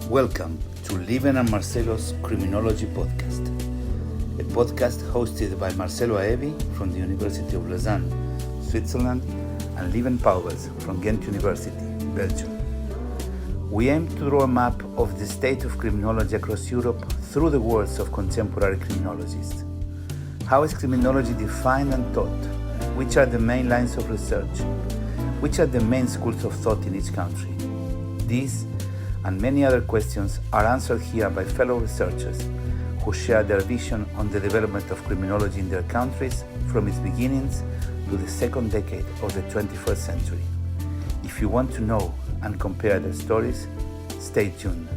Welcome to Lieven and Marcelo's Criminology podcast, a podcast hosted by Marcelo Aevi from the University of Lausanne, Switzerland, and Lieven Pauvels from Ghent University, Belgium. We aim to draw a map of the state of criminology across Europe through the words of contemporary criminologists. How is criminology defined and taught? Which are the main lines of research? Which are the main schools of thought in each country? These and many other questions are answered here by fellow researchers who share their vision on the development of criminology in their countries from its beginnings to the second decade of the 21st century. If you want to know and compare their stories, stay tuned.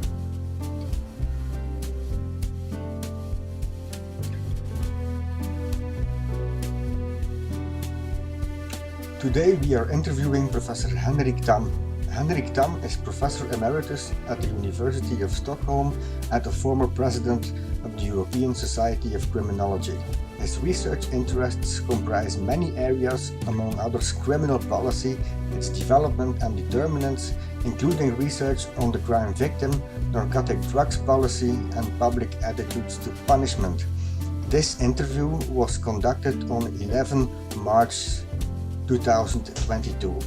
Today we are interviewing Professor Henrik Tham. Henrik Tham is Professor Emeritus at the University of Stockholm and a former president of the European Society of Criminology. His research interests comprise many areas, among others criminal policy, its development and determinants, including research on the crime victim, narcotic drugs policy, and public attitudes to punishment. This interview was conducted on 11 March 2022.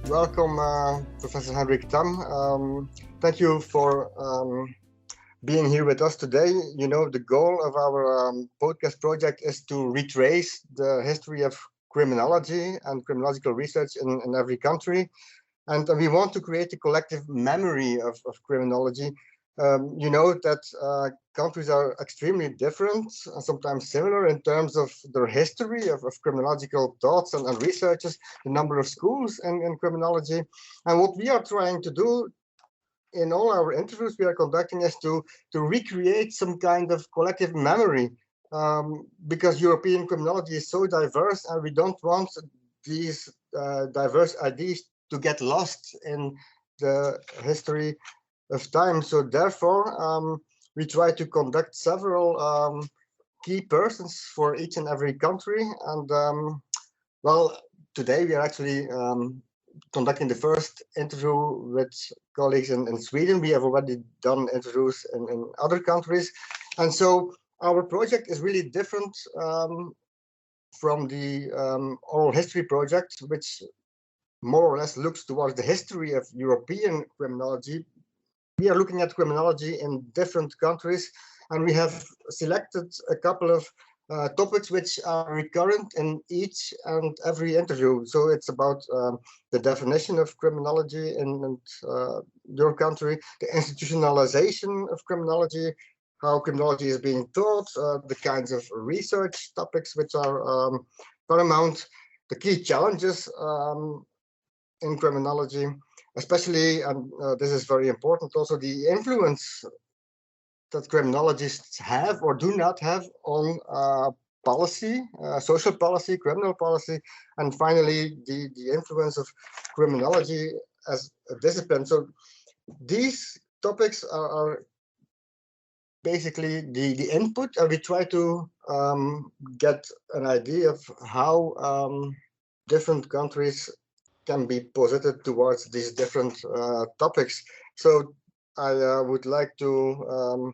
Welcome, Professor Henrik Tham. Thank you for being here with us today. You know, the goal of our podcast project is to retrace the history of criminology and criminological research in every country. And we want to create a collective memory of criminology. You know that countries are extremely different, sometimes similar in terms of their history of criminological thoughts and researches, the number of schools in criminology. And what we are trying to do in all our interviews we are conducting is to recreate some kind of collective memory, because European criminology is so diverse and we don't want these diverse ideas to get lost in the history of time. So therefore, we try to conduct several key persons for each and every country. And well, today we are actually conducting the first interview with colleagues in Sweden. We have already done interviews in other countries. And so our project is really different from the oral history project, which more or less looks towards the history of European criminology. We are looking at criminology in different countries, and we have selected a couple of topics which are recurrent in each and every interview. So it's about the definition of criminology in your country, the institutionalization of criminology, how criminology is being taught, the kinds of research topics which are paramount, the key challenges in criminology, especially, and this is very important, also the influence that criminologists have or do not have on policy, social policy, criminal policy, and finally the influence of criminology as a discipline. So these topics are basically the input, and we try to get an idea of how different countries can be posited towards these different topics. So I would like to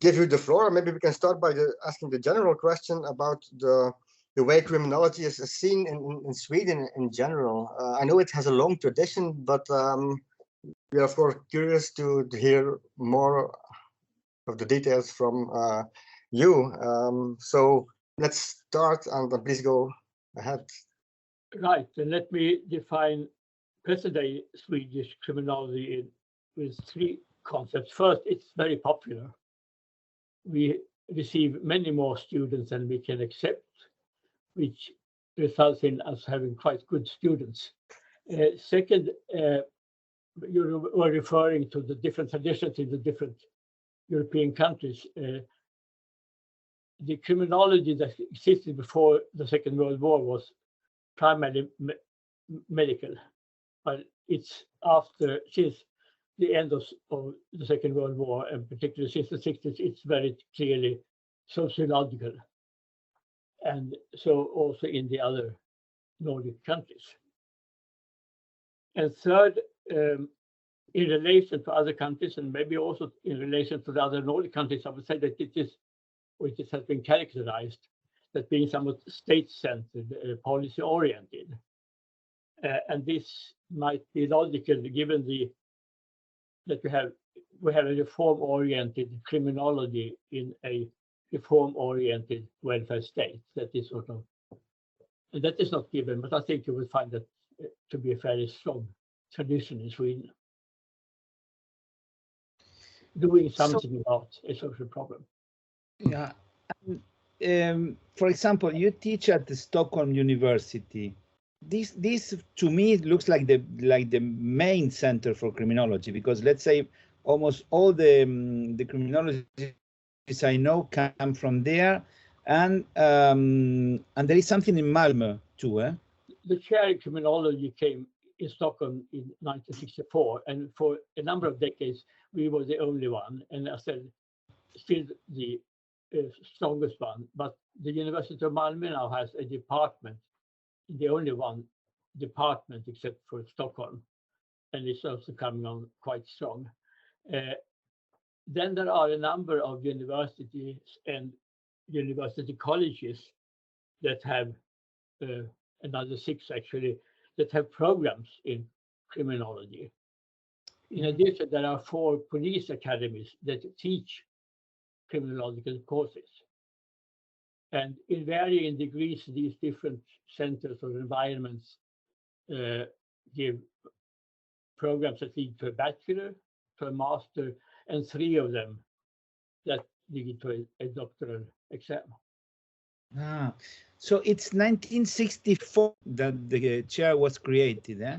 give you the floor. Maybe we can start by asking the general question about the way criminology is seen in Sweden in general. I know it has a long tradition, but we are of course curious to hear more of the details from you. So let's start, and please go ahead. Right, and let me define present-day Swedish criminology with three concepts. First, it's very popular. We receive many more students than we can accept, which results in us having quite good students. Second, you were referring to the different traditions in the different European countries. the criminology that existed before the Second World War was primarily medical, but it's since the end of the Second World War, and particularly since the 60s, it's very clearly sociological, and so also in the other Nordic countries. And third, in relation to other countries, and maybe also in relation to the other Nordic countries, I would say that it has been characterized as being somewhat state-centered, policy-oriented. And this might be logical given that we have a reform-oriented criminology in a reform-oriented welfare state. That is not given, but I think you will find that to be a fairly strong tradition in Sweden, doing something about a social problem. Yeah. For example, you teach at the Stockholm University. This to me looks like the main center for criminology, because let's say almost all the criminologists I know come from there, and there is something in Malmö too. The chair in criminology came in Stockholm in 1964, and for a number of decades we were the only one, and I said still the strongest one. But the University of Malmö now has a department, the only one department except for Stockholm, and it's also coming on quite strong. Then there are a number of universities and university colleges that have another 6 actually that have programs in criminology. In addition, there are 4 police academies that teach criminological courses. And in varying degrees, these different centers or environments give programs that lead to a bachelor, to a master, and 3 of them that lead to a doctoral exam. So it's 1964 that the chair was created, eh?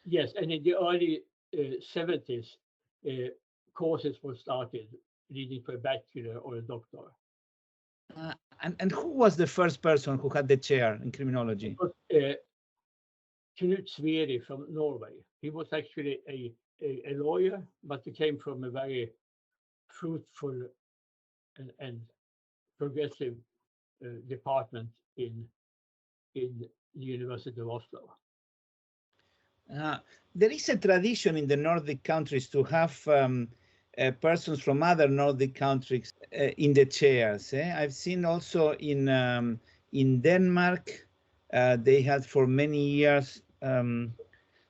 Yes, and in the early 70s, courses were started leading to a bachelor or a doctor. And who was the first person who had the chair in criminology? It was, Knut Sveri from Norway. He was actually a lawyer, but he came from a very fruitful and progressive department in the University of Oslo. There is a tradition in the Nordic countries to have persons from other Nordic countries in the chairs. I've seen also in Denmark, they had for many years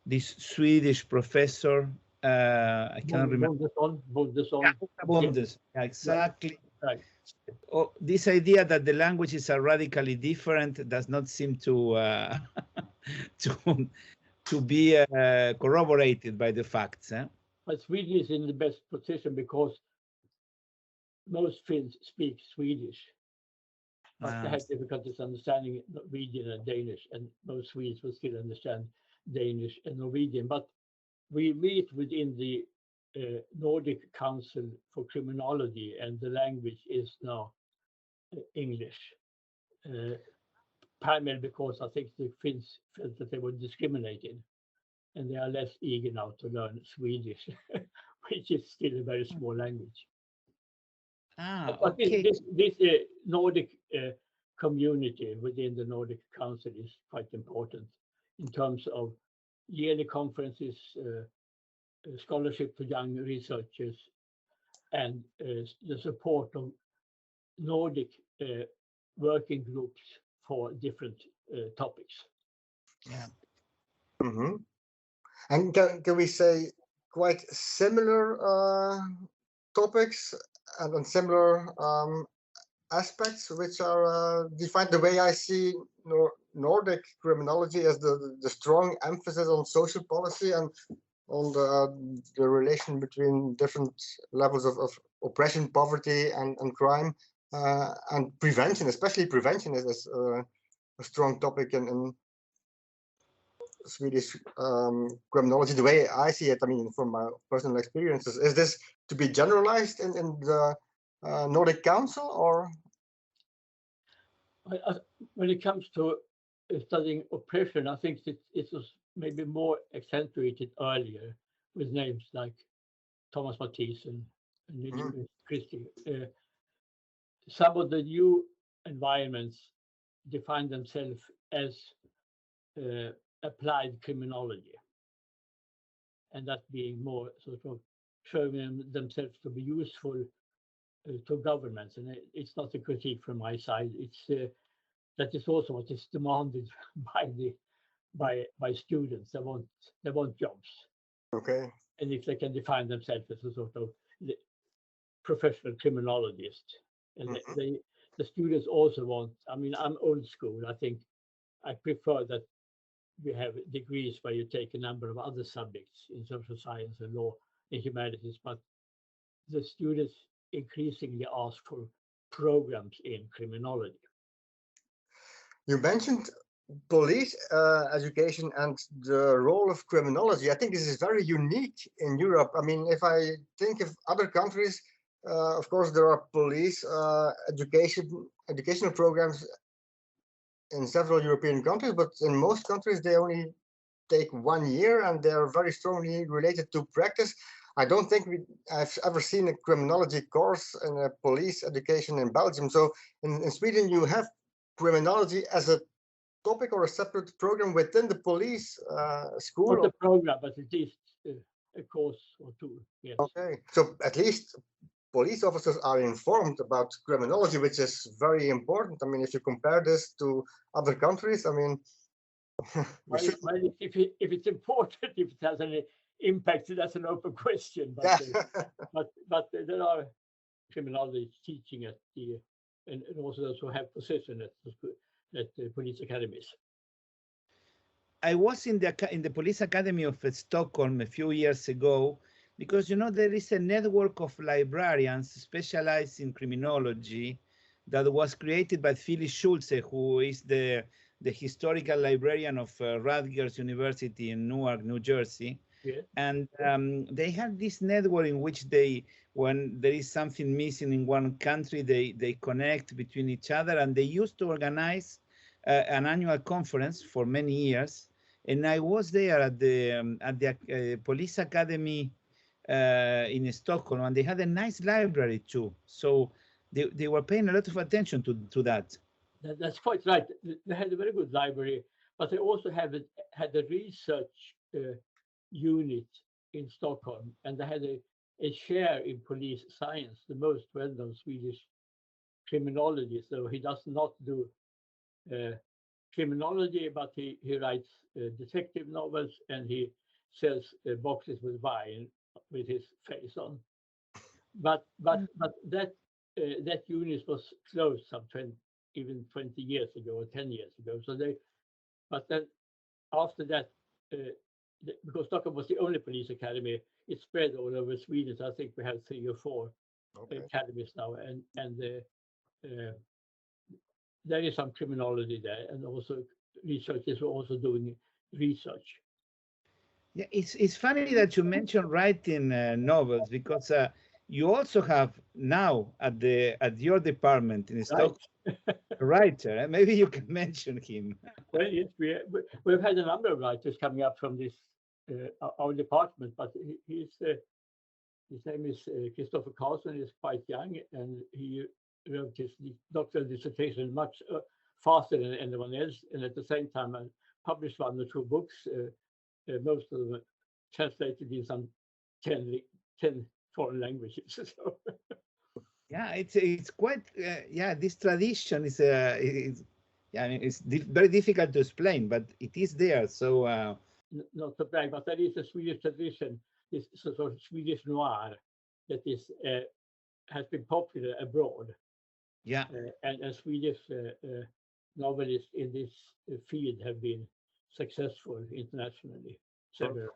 this Swedish professor. I cannot remember. Bondes. Yeah, exactly. Right. Oh, this idea that the languages are radically different does not seem to to be corroborated by the facts. But Sweden is in the best position because most Finns speak Swedish, but they have difficulties understanding Norwegian and Danish, and most Swedes will still understand Danish and Norwegian. But we meet within the Nordic Council for Criminology, and the language is now English, primarily because I think the Finns felt that they were discriminated, and they are less eager now to learn Swedish, which is still a very small language. But Okay. this Nordic community within the Nordic Council is quite important in terms of yearly conferences, scholarship to young researchers, and the support of Nordic working groups for different topics. Yeah. Mm-hmm. And can we say quite similar topics and similar aspects which are defined? The way I see Nordic criminology as the strong emphasis on social policy and on the relation between different levels of oppression, poverty, and crime, and prevention. Especially prevention is a strong topic in Swedish criminology. The way I see it, I mean, from my personal experiences, is this to be generalized in the Nordic Council, or? When it comes to studying oppression, I think it was maybe more accentuated earlier with names like Thomas Matthijs and Niels Christie. Some of the new environments define themselves as applied criminology, and that being more sort of showing themselves to be useful to governments. And it's not a critique from my side. It's that is also what is demanded by students. They want jobs. Okay. And if they can define themselves as a sort of professional criminologist, and the students also want. I mean, I'm old school. I think I prefer that we have degrees where you take a number of other subjects in social science and law and humanities, but the students increasingly ask for programs in criminology. You mentioned police education and the role of criminology. I think this is very unique in Europe. I mean, if I think of other countries, of course, there are police educational programs in several European countries, but in most countries, they only take 1 year and they're very strongly related to practice. I don't think I've ever seen a criminology course in a police education in Belgium. So in Sweden, you have criminology as a topic or a separate program within the police school? Not a program, but at least a course or two. Yes. Okay, so at least police officers are informed about criminology, which is very important. I mean, if you compare this to other countries, I mean, well, if it's important, if it has any impact, that's an open question. But but there are criminology teaching at the and also those who have position at the police academies. I was in the Police Academy of Stockholm a few years ago because, you know, there is a network of librarians specialized in criminology that was created by Phyllis Schulze, who is the historical librarian of Rutgers University in Newark, New Jersey. Yeah. And they had this network in which when there is something missing in one country, they connect between each other, and they used to organize an annual conference for many years. And I was there at the Police Academy in Stockholm, and they had a nice library too. So they were paying a lot of attention to that. That's quite right. They had a very good library, but they also had a research unit in Stockholm, and they had a chair in police science, the most well-known Swedish criminologist. So he does not do criminology, but he writes detective novels, and he sells boxes with wine with his face on. But that unit was closed even 20 years ago or 10 years ago. So but then after that, because Stockholm was the only police academy, it spread all over Sweden. So I think we have 3 or 4 academies now, and there is some criminology there, and also researchers are also doing research. Yeah, it's funny that you mentioned writing novels, because you also have now at your department in Stockholm a writer. Maybe you can mention him. Well, yes, we've had a number of writers coming up from this our department, but his name is Christopher Carlson. He's quite young, and he wrote his doctoral dissertation much faster than anyone else, and at the same time published 1 or 2 books, most of them translated in some 10 foreign languages. So. Yeah, it's quite this tradition is I mean, it's very difficult to explain, but it is there. So not to brag, but there is a Swedish tradition, this sort of Swedish noir that has been popular abroad. Yeah, and Swedish novelists in this field have been successful internationally, several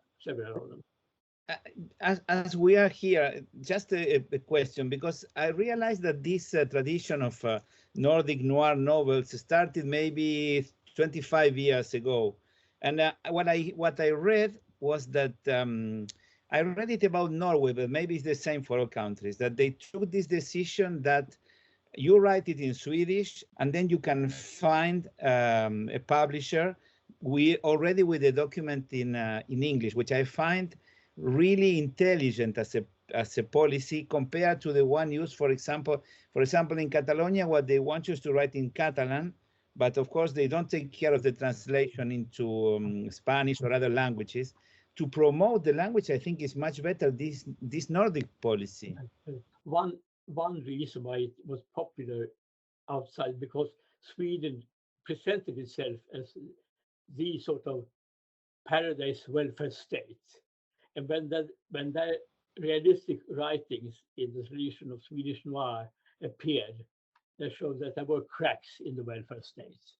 of them. As we are here, just a question, because I realized that this tradition of Nordic noir novels started maybe 25 years ago, and what I read was that I read it about Norway, but maybe it's the same for all countries, that they took this decision that you write it in Swedish, and then you can find a publisher already with a document in English, which I find really intelligent as a policy compared to the one used, for example, in Catalonia, what they want you to write in Catalan, but of course they don't take care of the translation into Spanish or other languages. To promote the language, I think is much better this Nordic policy. One reason why it was popular outside, because Sweden presented itself as the sort of paradise welfare state, and when the realistic writings in the tradition of Swedish noir appeared, they showed that there were cracks in the welfare state.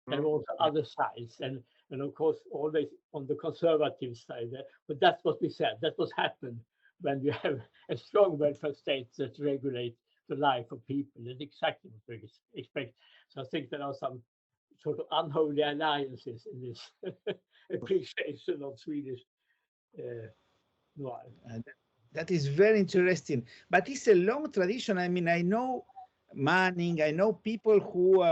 There were also other sides, and of course always on the conservative side. But that's what we said. That was happened when you have a strong welfare state that regulates the life of people. That's exactly what we expect. So I think there are some sort of unholy alliances in this appreciation of Swedish noir. That is very interesting, but it's a long tradition. I mean, I know Manning, I know people who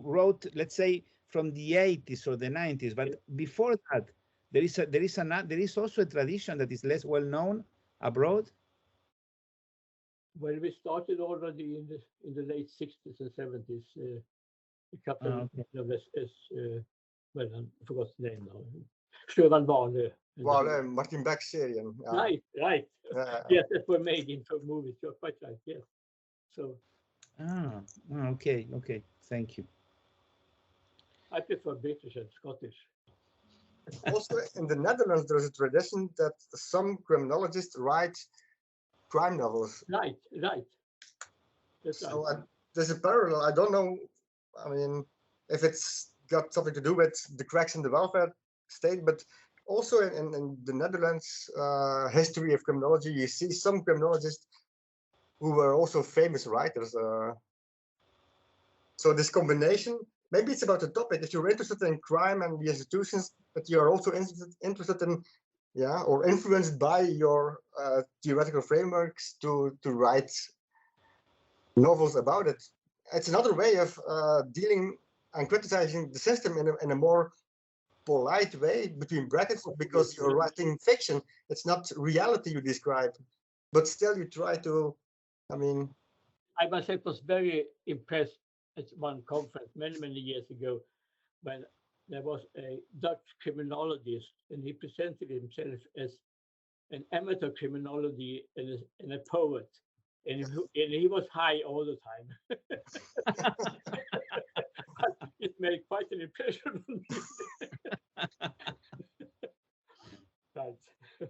wrote, let's say, from the 80s or the 90s, but before that, there is also a tradition that is less well known abroad. Well, we started already in the late 60s and 70s. A couple of well, I forgot the name now. Sjöwall Wahlöö, Martin Beck-serien. Yeah. Right. Yes, that were made into movies. You're quite right. Yes. So. Okay. Thank you. I prefer British and Scottish. Also, in the Netherlands, there's a tradition that some criminologists write crime novels. Right. That's so right. There's a parallel. I don't know. I mean, if it's got something to do with the cracks in the welfare state, but also in the Netherlands history of criminology, you see some criminologists who were also famous writers. So this combination, maybe it's about the topic. If you're interested in crime and the institutions, but you're also interested in, or influenced by your theoretical frameworks to write novels about it. It's another way of dealing and criticizing the system in a more polite way, between brackets, because you're writing fiction. It's not reality you describe, but still you try to, I myself was very impressed at one conference many years ago when there was a Dutch criminologist, and he presented himself as an amateur criminology and a poet, and he was high all the time. It made quite an impression on me. Right.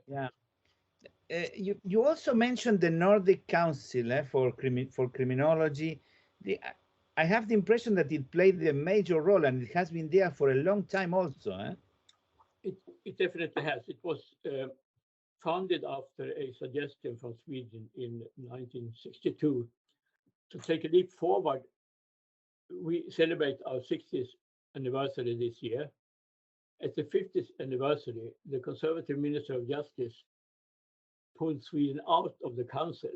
Yeah. You also mentioned the Nordic Council for criminology. I have the impression that it played a major role, and it has been there for a long time also. It definitely has. It was founded after a suggestion from Sweden in 1962 to take a leap forward. We celebrate our 60th anniversary this year. At the 50th anniversary, the Conservative Minister of Justice pulled Sweden out of the council.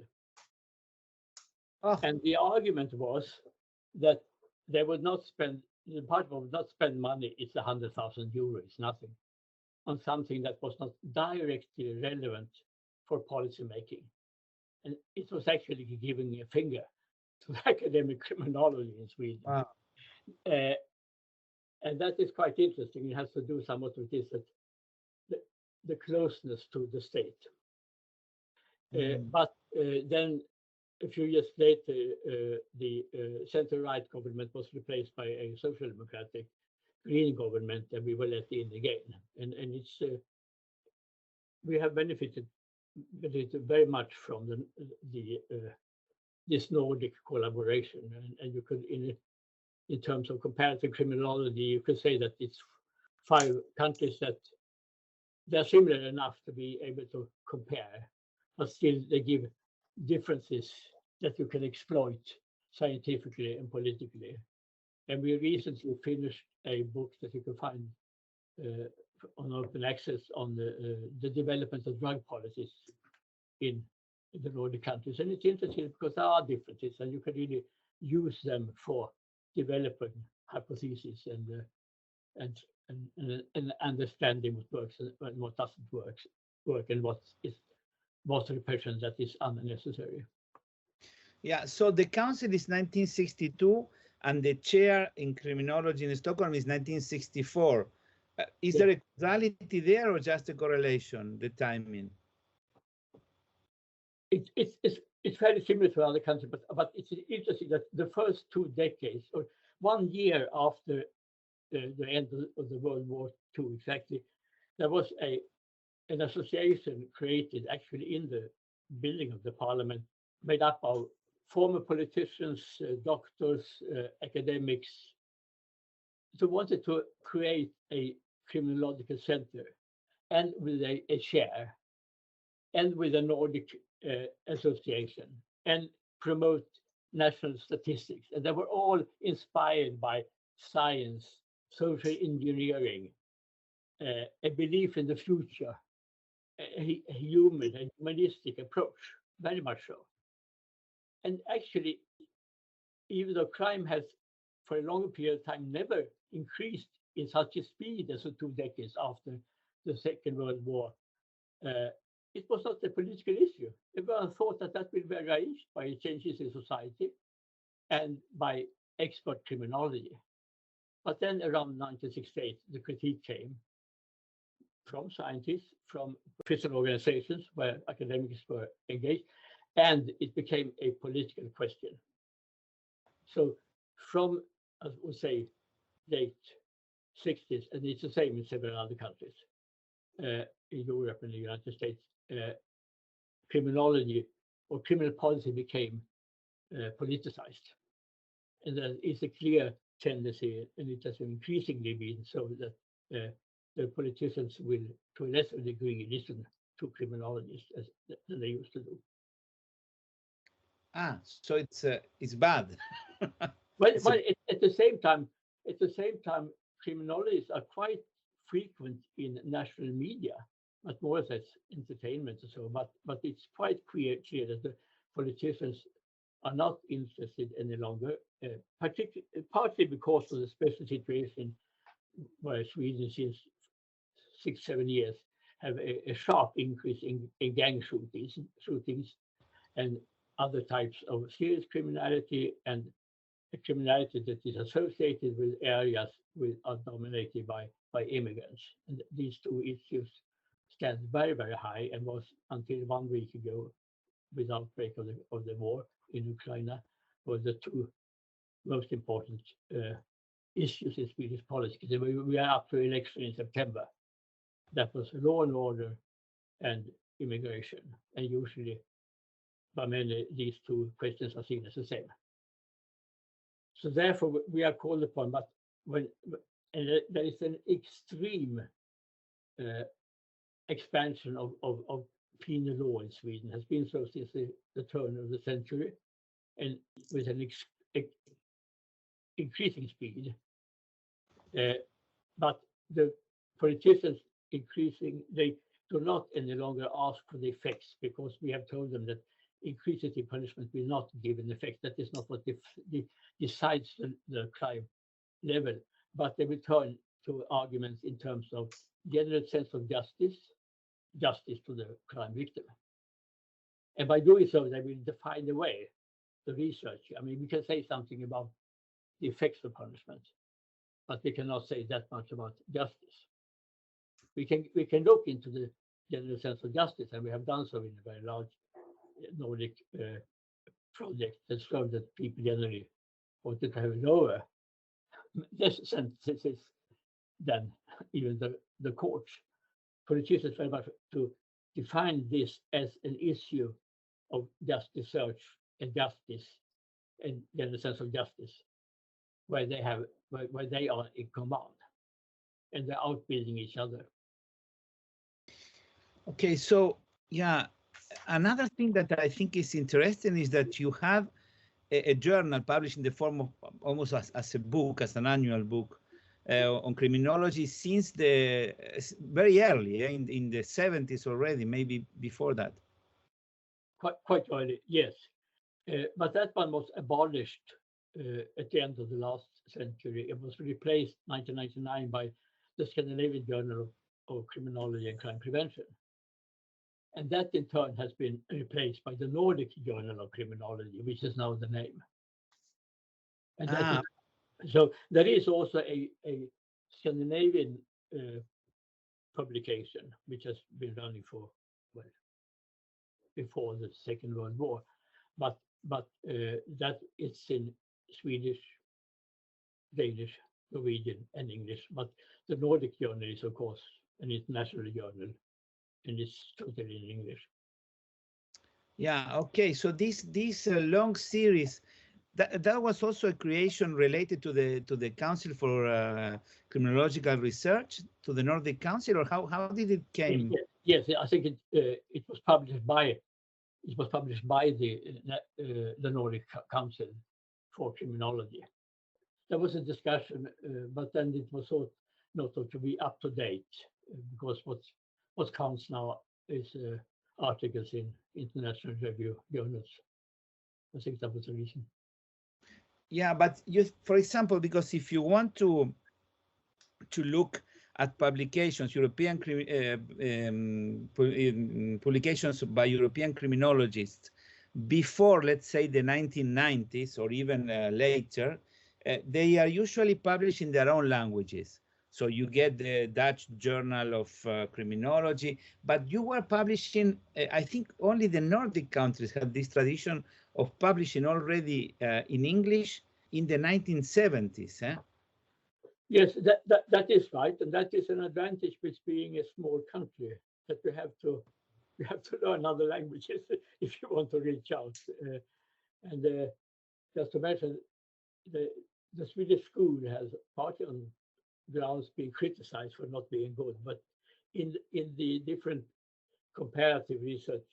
And the argument was that they would not spend, the department would not spend money, it's 100,000 euros, nothing, on something that was not directly relevant for policy making. And it was actually giving a finger to academic criminology in Sweden. Wow. And that is quite interesting. It has to do somewhat with this, that the closeness to the state. But then a few years later, the center-right government was replaced by a social democratic green government, and we were let in again. And it's we have benefited very much from this Nordic collaboration, and you could in terms of comparative criminology, you could say that it's 5 countries that they're similar enough to be able to compare, but still they give differences that you can exploit scientifically and politically. And we recently finished a book that you can find on open access on the development of drug policies in the Nordic countries. And it's interesting because there are differences, and you can really use them for developing hypotheses and understanding what works and what doesn't work and what's repression that is unnecessary. Yeah, so the council is 1962 and the chair in criminology in Stockholm is 1964. Is there a causality there or just a correlation, the timing? It's very similar to other countries, but it's interesting that the first 2 decades, or 1 year after the end of the World War II exactly, there was an association created actually in the building of the parliament, made up of former politicians, doctors, academics, who wanted to create a criminological center, and with a chair, and with a Nordic association, and promote national statistics. And they were all inspired by science, social engineering, a belief in the future, a humanistic approach, very much so. And actually, even though crime has, for a longer period of time, never increased in such a speed as the 2 decades after the Second World War, it was not a political issue. Everyone thought that will be arranged by changes in society and by expert criminology. But then around 1968, the critique came from scientists, from prison organizations where academics were engaged, and it became a political question. So from, I would say, late 60s, and it's the same in several other countries, in Europe and the United States, criminology or criminal policy became politicized. And there is a clear tendency, and it has increasingly been so, that the politicians will, to a lesser degree, listen to criminologists than they used to do. So it's bad. Well, at the same time, criminologists are quite frequent in national media, but more as entertainment and so. But it's quite clear that the politicians are not interested any longer, partly because of the special situation where Sweden since 6-7 years have a sharp increase in gang shootings and other types of serious criminality, and a criminality that is associated with areas are dominated by immigrants. And these two issues stand very, very high, and was until 1 week ago, with the outbreak of the war in Ukraine, were the two most important issues in Swedish politics. We are up to election in September. That was law and order and immigration, and usually by many these two questions are seen as the same. So therefore we are called upon, but there is an extreme expansion of penal law in Sweden, has been so since the turn of the century, and with an increasing speed. But the politicians they do not any longer ask for the effects, because we have told them that increases in punishment will not give an effect. That is not what decides the crime level, but they will turn to arguments in terms of general sense of justice to the crime victim. And by doing so, they will define the way, the research. I mean, we can say something about the effects of punishment, but we cannot say that much about justice. We can look into the general sense of justice, and we have done so in a very large Nordic project that showed that people generally wanted to have lower sentences than even the courts. Politicians very much to define this as an issue of justice search and justice and general sense of justice, where they are in command and they're outbuilding each other. Okay, so yeah, another thing that I think is interesting is that you have a journal published in the form of almost as a book, as an annual book on criminology since very early, in the 70s already, maybe before that. quite early, yes. But that one was abolished at the end of the last century. It was replaced 1999 by the Scandinavian Journal of Criminology and Crime Prevention. And that in turn has been replaced by the Nordic Journal of Criminology, which is now the name. And that is, so there is also a Scandinavian publication, which has been running for, well, before the Second World War, but that it's in Swedish, Danish, Norwegian, and English. But the Nordic Journal is, of course, an international journal, and it's totally in English. Yeah. Okay. So this long series, that was also a creation related to the Council for Criminological Research, to the Nordic Council, or how did it came? Yes, I think it was published by the Nordic Council for Criminology. There was a discussion, but then it was thought not to be up to date, because what counts now is articles in international review journals. I think that was the reason. Yeah, but for example, because if you want to look at publications, European publications by European criminologists before, let's say, the 1990s or even later, they are usually published in their own languages. So you get the Dutch Journal of Criminology, but you were publishing, I think only the Nordic countries had this tradition of publishing already in English in the 1970s. Yes, that is right, and that is an advantage with being a small country, that you have to learn other languages if you want to reach out. And just to mention, the Swedish school has partly on grounds being criticized for not being good, but in the different comparative research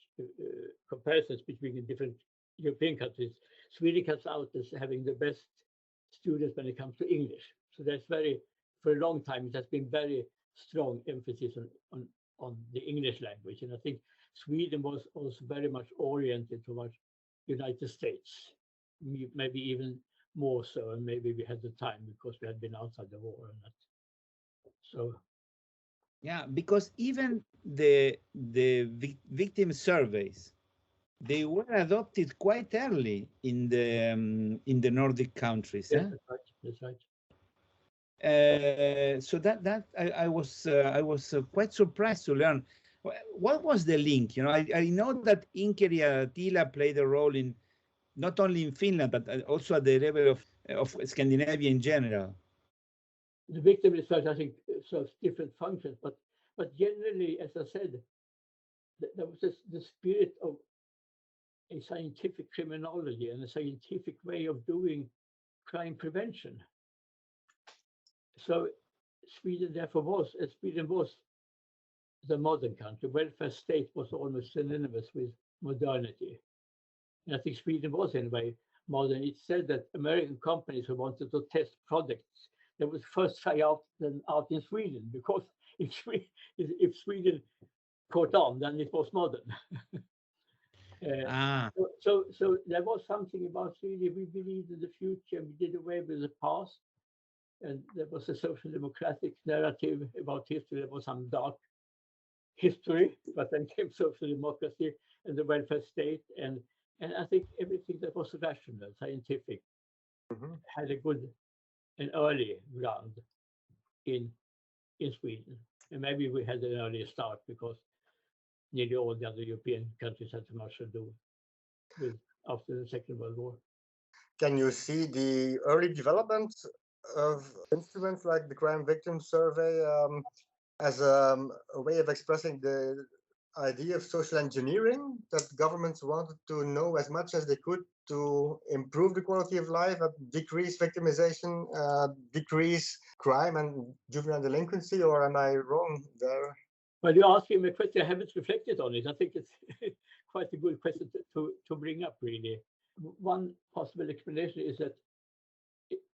comparisons between the different European countries, Sweden comes out as having the best students when it comes to English. So that's for a long time, it has been very strong emphasis on the English language. And I think Sweden was also very much oriented towards United States, maybe even more so, and maybe we had the time because we had been outside the war and that. So yeah, because even the victim surveys, they were adopted quite early in the Nordic countries. yes, that's right. So that I was quite surprised to learn. What was the link? You know, I know that Inkeri Attila played a role in not only in Finland but also at the level of Scandinavia in general. The victim research, I think, serves different functions, but generally, as I said, there was the spirit of a scientific criminology and a scientific way of doing crime prevention. So Sweden was the modern country. Welfare state was almost synonymous with modernity. And I think Sweden was in a way modern. It said that American companies who wanted to test products, they would first try them out in Sweden, because if Sweden caught on, then it was modern. So there was something about Sweden. We believed in the future. We did away with the past, and there was a social democratic narrative about history. There was some dark history, but then came social democracy and the welfare state, and I think everything that was rational, scientific, had a good and early ground in Sweden. And maybe we had an earlier start because nearly all the other European countries had so much to do with after the Second World War. Can you see the early development of instruments like the crime victim survey as a way of expressing the idea of social engineering, that governments wanted to know as much as they could to improve the quality of life, decrease victimization, decrease crime and juvenile delinquency, or am I wrong there? Well, you're asking me a question. I haven't reflected on it. I think it's quite a good question to bring up, really. One possible explanation is that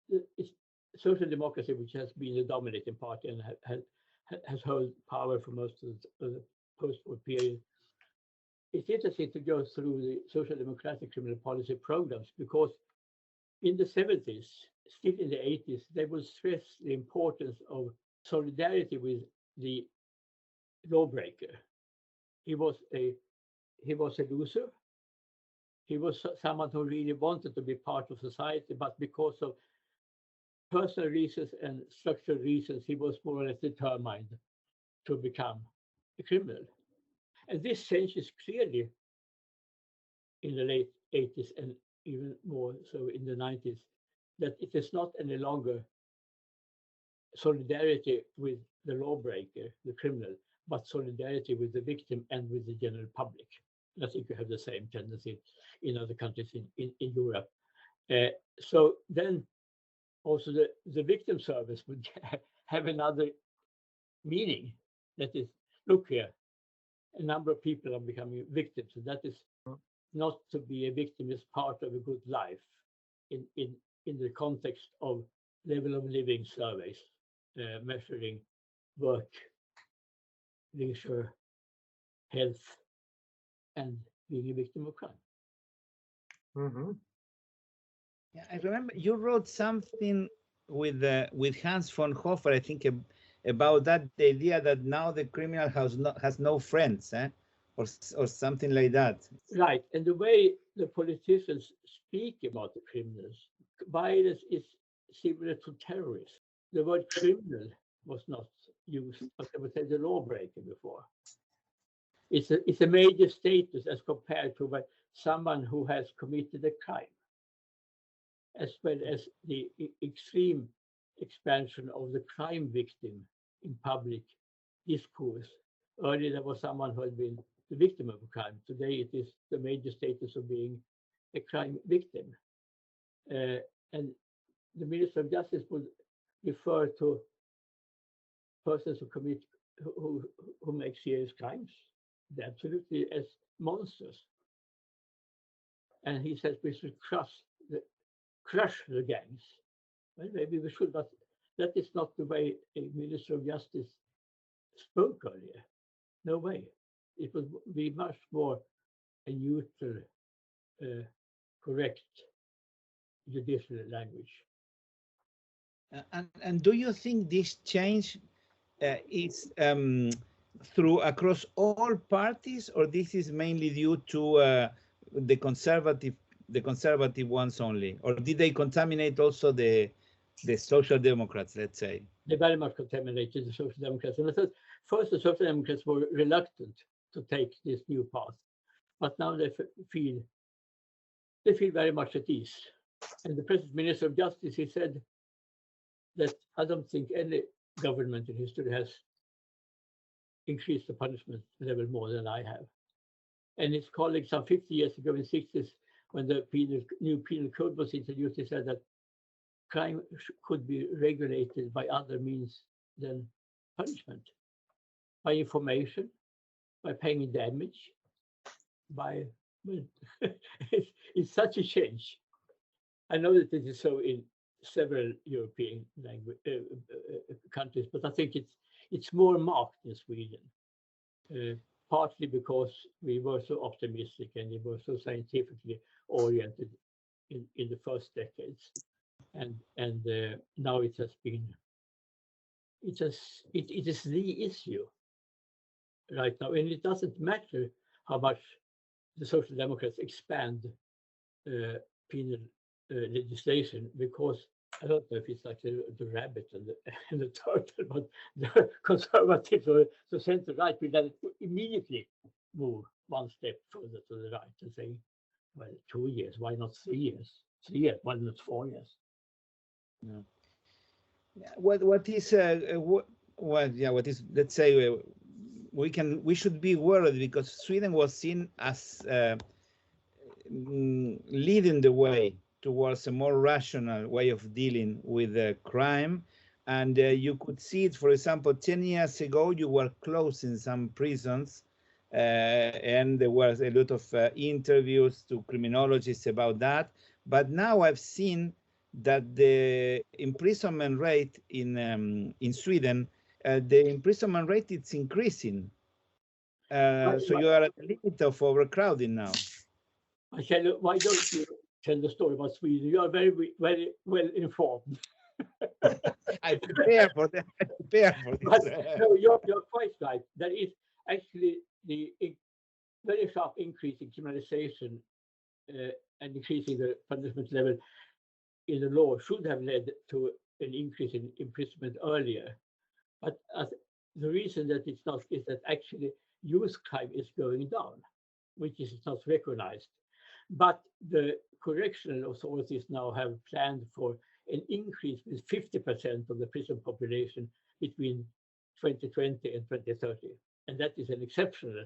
it's social democracy, which has been the dominating party and has held power for most of the post-war period, it's interesting to go through the social democratic criminal policy programs, because in the 70s, still in the 80s, they would stress the importance of solidarity with the lawbreaker. He was a loser. He was someone who really wanted to be part of society, but because of personal reasons and structural reasons, he was more or less determined to become a criminal. And this changes clearly in the late 80s and even more so in the 90s, that it is not any longer solidarity with the lawbreaker, the criminal, but solidarity with the victim and with the general public. And I think you have the same tendency in other countries in Europe. So then also the victim service would have another meaning. That is, look here, a number of people are becoming victims. So that is not to be a victim is part of a good life in the context of level of living surveys, measuring work, leisure, health, and being a victim of crime. Mm-hmm. Yeah, I remember you wrote something with Hans von Hofer, I think, about that, the idea that now the criminal has no friends, or something like that. Right, and the way the politicians speak about the criminals, violence is similar to terrorism. The word criminal was not used, but they would say the lawbreaker before. It's a major status as compared to someone who has committed a crime, as well as the extreme expansion of the crime victim in public discourse. Earlier, there was someone who had been the victim of a crime. Today, it is the major status of being a crime victim. And the Minister of Justice would refer to persons who make serious crimes, absolutely, as monsters. And he says we should crush the gangs. Well, maybe we should, but that is not the way a Minister of Justice spoke earlier. No way. It would be much more a neutral, correct judicial language. And do you think this change is through across all parties, or this is mainly due to the conservative ones only, or did they contaminate also the social democrats, let's say? They very much contaminated the social democrats. And I thought first the social democrats were reluctant to take this new path, but now they feel very much at ease. And the present Minister of Justice, he said that I don't think any government in history has increased the punishment level more than I have. And his colleagues some 50 years ago in the 60s, when the new penal code was introduced, he said that crime could be regulated by other means than punishment, by information, by paying damage, by it's such a change. I know that it is so in several European countries, but I think it's more marked in Sweden, partly because we were so optimistic and we were so scientifically oriented in the first decades, and now it has been it is the issue right now, and it doesn't matter how much the Social Democrats expand penal legislation, because I don't know if it's like the rabbit and the turtle, but the conservatives or the center right will then immediately move one step further to the right and say, well, 2 years, why not 3 years? 3 years, why not 4 years? Yeah. What is let's say we should be worried, because Sweden was seen as leading the way towards a more rational way of dealing with crime, and you could see it, for example, 10 years ago you were closing some prisons, and there was a lot of interviews to criminologists about that, but now I've seen that the imprisonment rate in Sweden, the imprisonment rate is increasing. So you are at the limit of overcrowding now. I tell you, why don't you tell the story about Sweden? You are very, very well informed. I prepare for that. I prepare for But this. no, you're quite right. That is actually the very sharp increase in criminalization and increasing the punishment level in the law should have led to an increase in imprisonment earlier. But the reason that it's not is that actually youth crime is going down, which is not recognized. But the correctional authorities now have planned for an increase with 50% of the prison population between 2020 and 2030. And that is an exceptional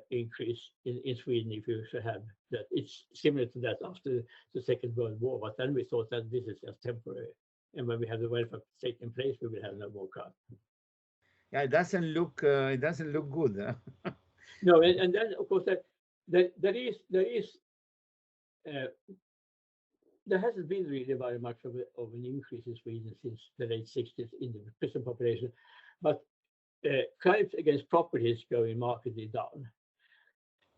increase in Sweden if you should have that. It's similar to that after the Second World War, but then we thought that this is just temporary. And when we have the welfare state in place, we will have no more crime. Yeah, it doesn't look good. Huh? No, and then of course there hasn't been really very much of an increase in Sweden since the late 60s in the prison population, but crimes against property is going markedly down.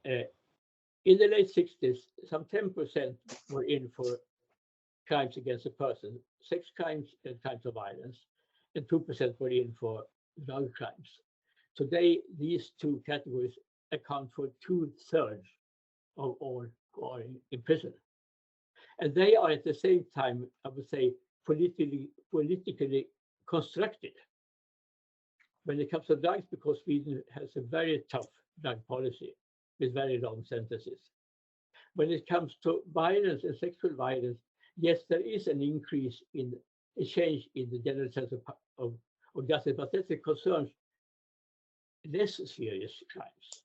In the late 60s, some 10% were in for crimes against a person, sex crimes and crimes of violence, and 2% were in for drug crimes. Today, these two categories account for 2/3 of all who are in prison. And they are at the same time, I would say, politically constructed. When it comes to drugs, because Sweden has a very tough drug policy with very long sentences. When it comes to violence and sexual violence, yes, there is an increase in a change in the general sense of justice, but that concerns less serious crimes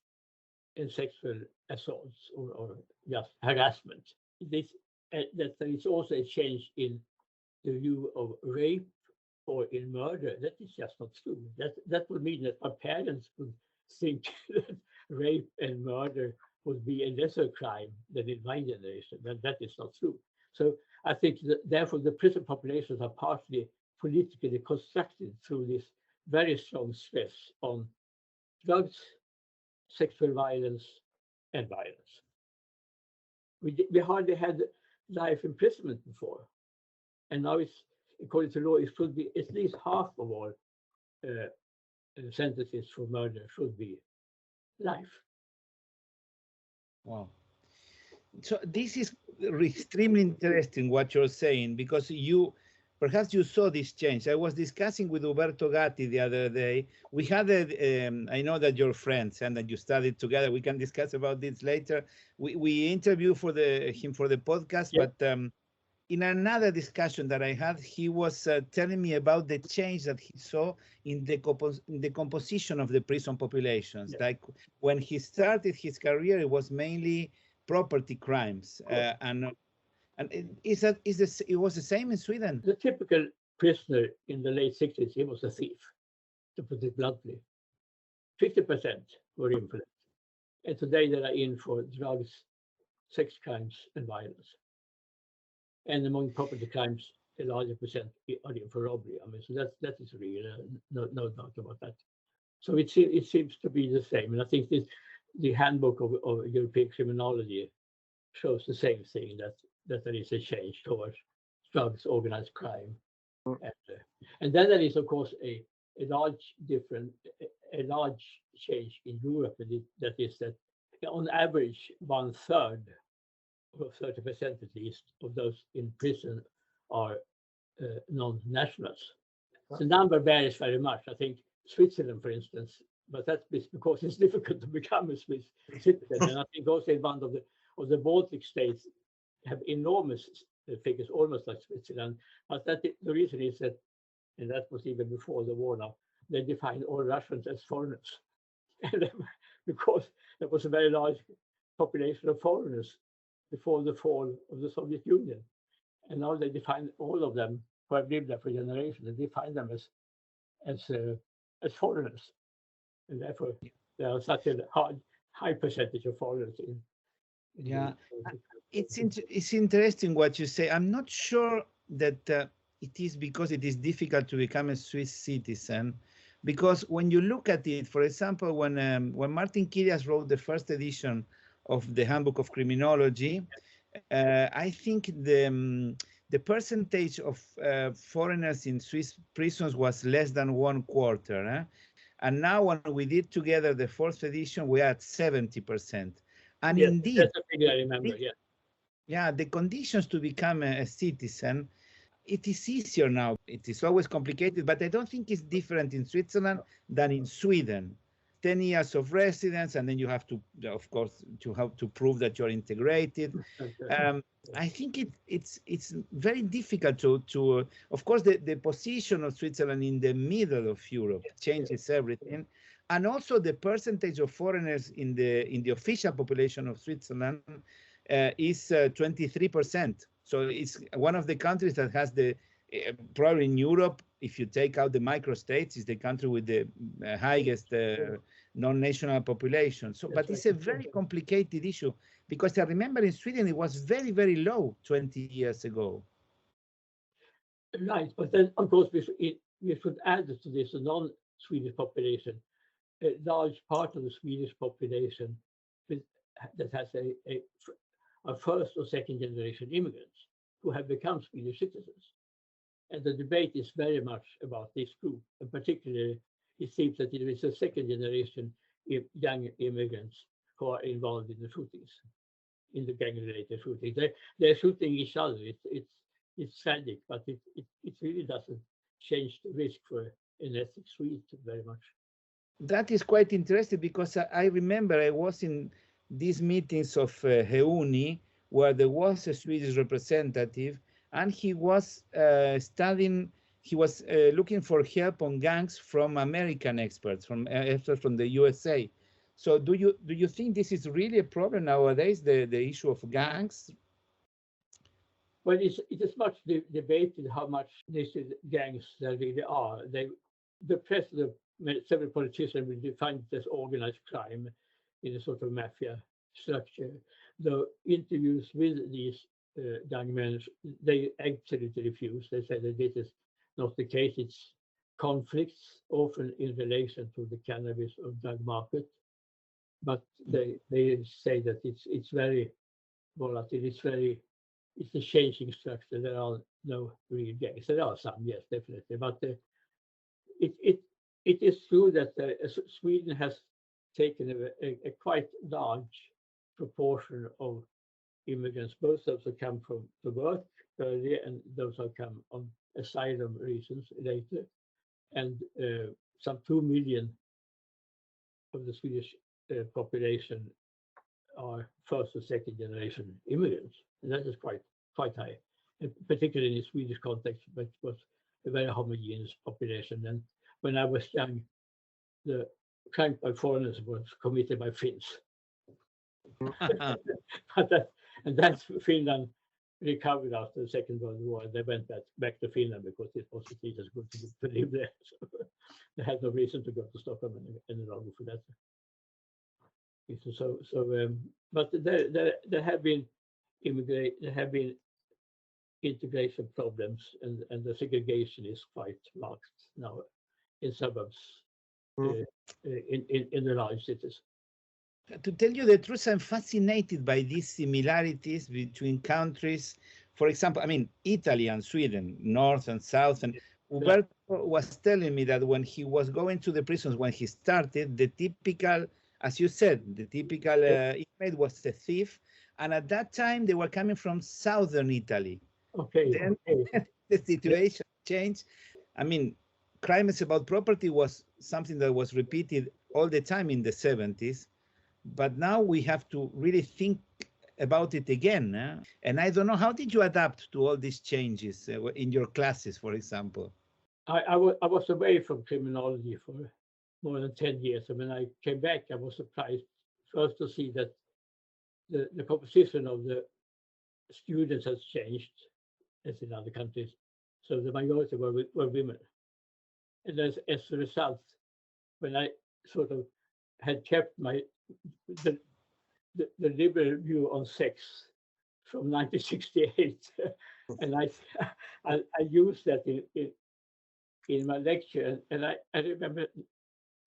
and sexual assaults or just harassment. That there is also a change in the view of rape or in murder. That is just not true. That would mean that our parents would think that rape and murder would be a lesser crime than in my generation. That is not true. So I think that therefore the prison populations are partly politically constructed through this very strong stress on drugs, sexual violence, and violence. We hardly had life imprisonment before, and now it's, according to law, it should be at least half of all sentences for murder should be life. Wow. So this is extremely interesting what you're saying, because perhaps you saw this change. I was discussing with Uberto Gatti the other day. We had I know that you're friends and that you studied together. We can discuss about this later. We interviewed him for the podcast, yeah. But in another discussion that I had, he was telling me about the change that he saw in the composition of the prison populations. Yeah. Like when he started his career, it was mainly property crimes, and it was the same in Sweden. The typical prisoner in the late 60s, he was a thief, to put it bluntly. 50% were in for that. And today they are in for drugs, sex crimes, and violence. And among property crimes, a larger percent are in for robbery. I mean, so that is real, no doubt about that. So it seems to be the same. And I think the handbook of European Criminology shows the same thing, that there is a change towards drugs, organized crime. And then there is, of course, a large change in Europe, that is that on average 1/3, or 30% at least, of those in prison are non-nationals. The number varies very much. I think Switzerland, for instance, but that's because it's difficult to become a Swiss citizen. And I think also in one of the Baltic states have enormous figures, almost like Switzerland. But the reason is that, and that was even before the war now, they defined all Russians as foreigners. Because there was a very large population of foreigners before the fall of the Soviet Union. And now they define all of them who have lived there for generations, they define them as foreigners. And therefore there are such a high percentage of foreigners in yeah. It's interesting what you say. I'm not sure that it is because it is difficult to become a Swiss citizen, because when you look at it, for example, when Martin Kirias wrote the first edition of the Handbook of Criminology, I think the percentage of foreigners in Swiss prisons was less than 1/4. And now when we did together the fourth edition, we are at 70%. And yes, indeed, that's a figure I remember. Yeah. yeah, the conditions to become a citizen, it is easier now. It is always complicated, but I don't think it's different in Switzerland than in Sweden. 10 years of residence, and then you have to, of course, to have to prove that you're integrated. I think it's very difficult to of course, the position of Switzerland in the middle of Europe changes everything, and also the percentage of foreigners in the official population of Switzerland is 23%. So it's one of the countries that has the probably in Europe, if you take out the microstates, is the country with the highest non-national population. So, but it's a very complicated issue, because I remember in Sweden it was very, very low 20 years ago. Right, but then of course we should add to this a non-Swedish population. A large part of the Swedish population that has a first or second generation immigrants who have become Swedish citizens. And the debate is very much about this group, and particularly it seems that there is a second generation young immigrants who are involved in the shootings, in the gang-related shootings. They're shooting each other. It's tragic, but it really doesn't change the risk for an ethnic Swede very much. That is quite interesting, because I remember I was in these meetings of Heuni, where there was a Swedish representative, and he was studying, he was looking for help on gangs from American experts, from the USA. So do you think this is really a problem nowadays, the issue of gangs? Well, it is much debated how much these gangs there really are. The president, several politicians will define it as organized crime in a sort of mafia structure. The interviews with these young men, they absolutely refuse. They say that this is not the case. It's conflicts, often in relation to the cannabis or drug market. But they say that it's very volatile. It's a changing structure. There are no real gangs. There are some, yes, definitely. But it is true that Sweden has taken a quite large proportion of immigrants, both those who come to work earlier and those who come on asylum reasons later. And some 2 million of the Swedish population are first or second generation immigrants. And that is quite high, and particularly in the Swedish context, but it was a very homogeneous population. And when I was young, the crime by foreigners was committed by Finns. And that's Finland recovered after the Second World War. They went back to Finland because it was as good to live there. So they had no reason to go to Stockholm any longer for that. But there have been integration problems, and the segregation is quite marked now in suburbs, in the large cities. To tell you the truth, I'm fascinated by these similarities between countries. For example, I mean, Italy and Sweden, north and south. And Uberto was telling me that when he was going to the prisons, when he started, the typical, as you said, the typical inmate was a thief. And at that time, they were coming from southern Italy. Okay. Then the situation changed. I mean, crimes about property was something that was repeated all the time in the 70s. But now we have to really think about it again. And I don't know, how did you adapt to all these changes in your classes, for example? I was away from criminology for more than 10 years. And when I came back, I was surprised first to see that the composition of the students has changed, as in other countries. So the majority were women. And as a result, when I sort of had kept the liberal view on sex from 1968, and I used that in my lecture, and I remember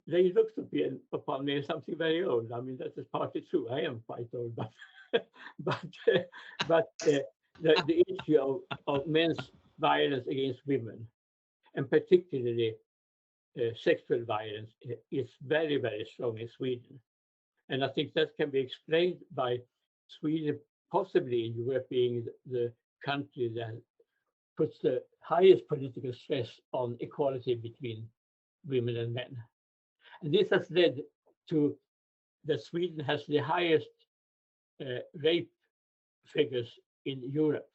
they looked upon me as something very old. I mean, that is partly true. I am quite old, but the issue of men's violence against women, and particularly sexual violence, is very, very strong in Sweden. And I think that can be explained by Sweden, possibly in Europe, being the country that puts the highest political stress on equality between women and men. And this has led to that Sweden has the highest rape figures in Europe.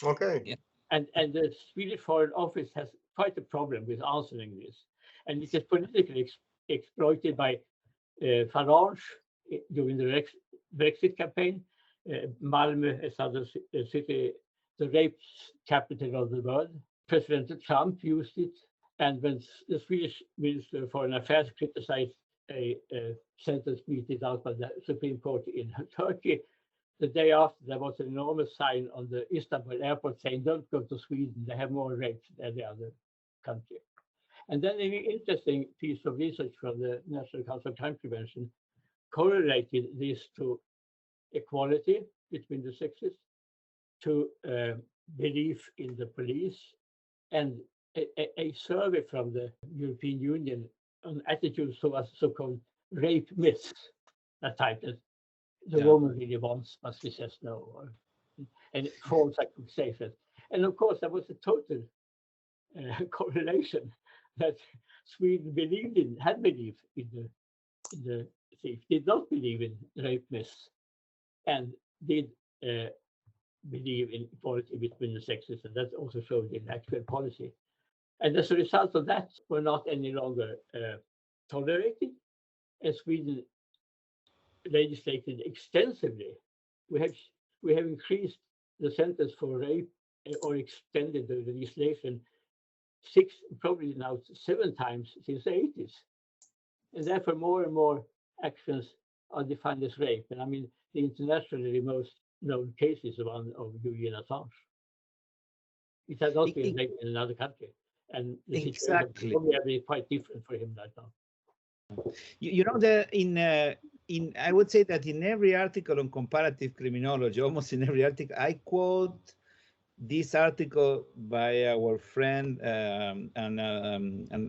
Okay. Yeah. And the Swedish Foreign Office has quite a problem with answering this. And it is politically exploited by Farage during the Brexit campaign. Malmö is another city, the rape capital of the world. President Trump used it. And when the Swedish Minister of Foreign Affairs criticized a sentence meted out by the Supreme Court in Turkey, the day after, there was an enormous sign on the Istanbul airport saying, "Don't go to Sweden, they have more rapes than every other country." And then an interesting piece of research from the National Council of Crime Prevention correlated this to equality between the sexes, to belief in the police, and a survey from the European Union on attitudes towards so-called rape myths, that type that the woman really wants, but she says no, and it falls like safer. And of course, there was a total correlation that Sweden had believed in the thief, did not believe in rape myths, and did believe in equality between the sexes, and that also showed in actual policy. And as a result of that, we're not any longer tolerated, and Sweden legislated extensively. We have increased the sentence for rape or extended the legislation probably now 7 times since the 80s. And therefore more and more actions are defined as rape. And I mean, the internationally most known case is the one of Julian Assange. It has not been rape in another country. And the situation will probably be quite different for him right now. You know, I would say that in every article on comparative criminology, almost in every article, I quote this article by our friend and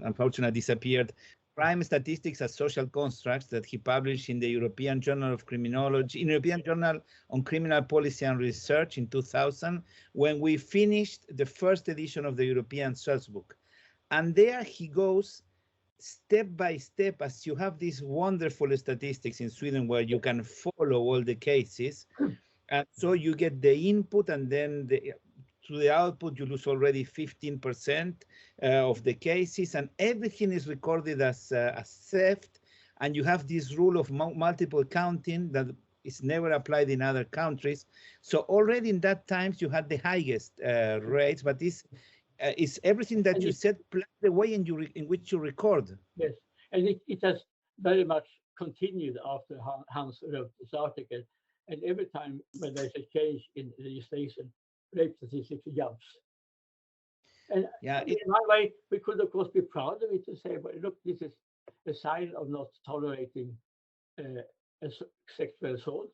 unfortunately disappeared, Crime Statistics as Social Constructs, that he published in the European Journal of Criminology, in European Journal on Criminal Policy and Research in 2000, when we finished the first edition of the European Search Book. And there he goes step by step, as you have these wonderful statistics in Sweden where you can follow all the cases. And so you get the input, and then to the output, you lose already 15% of the cases, and everything is recorded as theft. And you have this rule of multiple counting that is never applied in other countries. So already in that times, you had the highest rates, but this is everything that you said, plus the way in which you record. Yes, and it has very much continued after Hans wrote this article. And every time when there's a change in legislation, rape statistics jumps. And in my way, we could of course be proud of it to say, well, look, this is a sign of not tolerating sexual assault,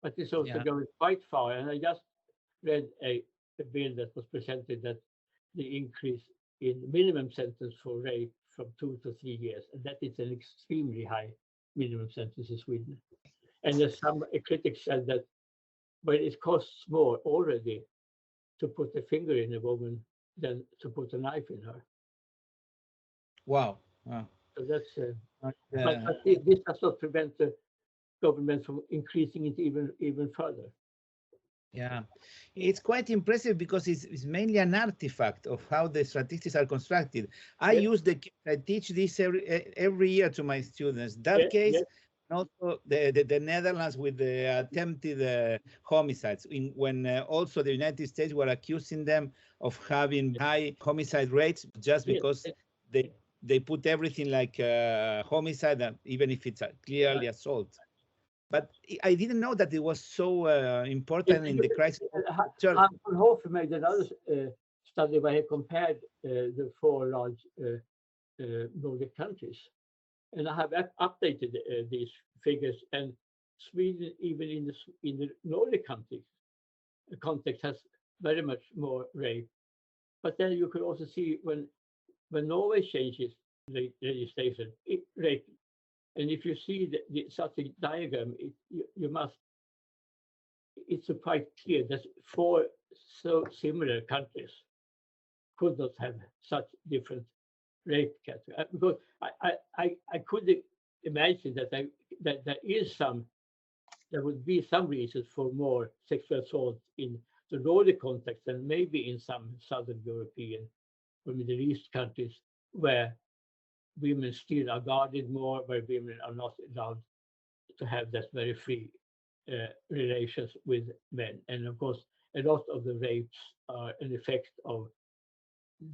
but it's also going quite far. And I just read a bill that was presented that the increase in minimum sentence for rape from 2 to 3 years, and that is an extremely high minimum sentence in Sweden. And as some critics said that, well, it costs more already to put a finger in a woman than to put a knife in her. Wow. So that's, but this does not prevent the government from increasing it even further. Yeah, it's quite impressive because it's mainly an artifact of how the statistics are constructed. I teach this every year to my students. That case, and also the Netherlands with the attempted homicides, when also the United States were accusing them of having high homicide rates just because they put everything like homicide, even if it's clearly assault. But I didn't know that it was so important in the crisis. Hans von Hofer made another study where he compared the four large Nordic countries. And I have updated these figures, and Sweden, even in the Nordic countries, the context has very much more rape. But then you could also see when Norway changes legislation, rape. And if you see such a diagram, it's quite clear that four so similar countries could not have such different rape categories. Because I could imagine that there would be some reasons for more sexual assault in the Nordic context and maybe in some Southern European or Middle East countries where women still are guarded more, where women are not allowed to have that very free relations with men. And of course, a lot of the rapes are an effect of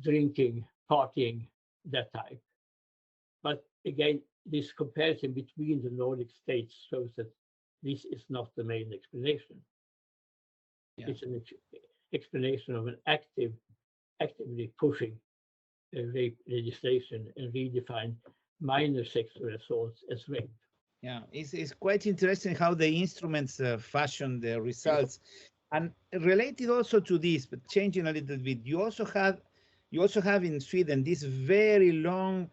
drinking, partying, that type. But again, this comparison between the Nordic states shows that this is not the main explanation. Yeah. It's an explanation of an actively pushing rape legislation and redefine minor sexual assaults as rape. Yeah, it's quite interesting how the instruments fashion the results. And related also to this, but changing a little bit, you also have in Sweden this very long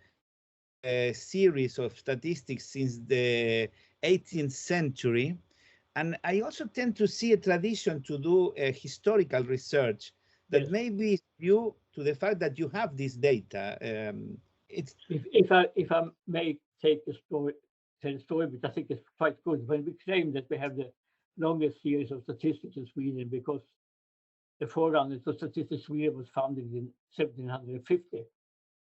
series of statistics since the 18th century. And I also tend to see a tradition to do historical research that may be due to the fact that you have this data. If I may take the story, tell a story, which I think is quite good, when we claim that we have the longest series of statistics in Sweden, because the forerunner to statistics Sweden was founded in 1750.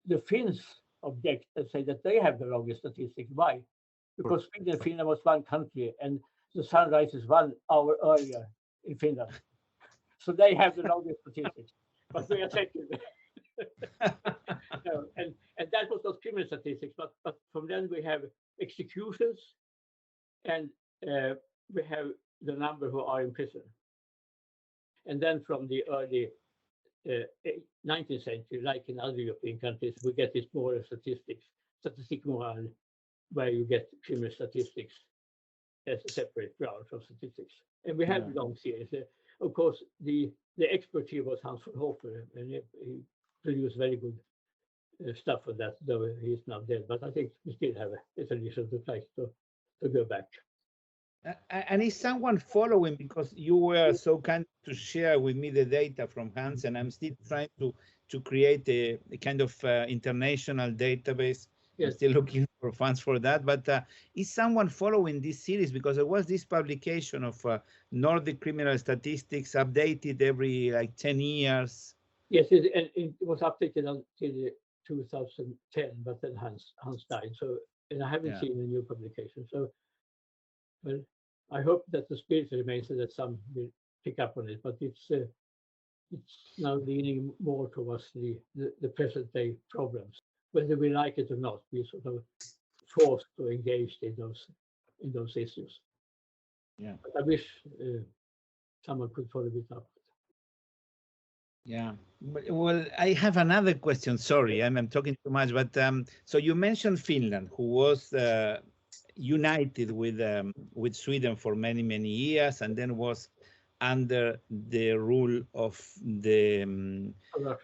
The Finns object and say that they have the longest statistics. Why? Because Sweden and Finland was one country, and the sun rises 1 hour earlier in Finland. So they have the longest statistics, but we are second. No, and that was not criminal statistics, but from then we have executions, and we have the number who are in prison. And then from the early 19th century, like in other European countries, we get this more statistics, statistique morale, where you get criminal statistics as a separate ground from statistics. And we have long series. Of course, the expert here was Hans von Hofer, and he produced very good stuff on that, though he's now dead. But I think we still have a tradition to try to go back. And is someone following, because you were so kind to share with me the data from Hans, and I'm still trying to create a kind of international database. Yes. I'm still looking for funds for that, but is someone following this series? Because there was this publication of Nordic criminal statistics updated every like 10 years. Yes, it was updated until 2010, but then Hans died. So, and I haven't seen a new publication. So, well, I hope that the spirit remains and that some will pick up on it, but it's now leaning more towards the present day problems. Whether we like it or not, we're sort of forced to engage in those issues. Yeah. But I wish someone could follow it up. Yeah. Well, I have another question. Sorry, I'm talking too much, but so you mentioned Finland, who was united with Sweden for many years, and then was under the rule of the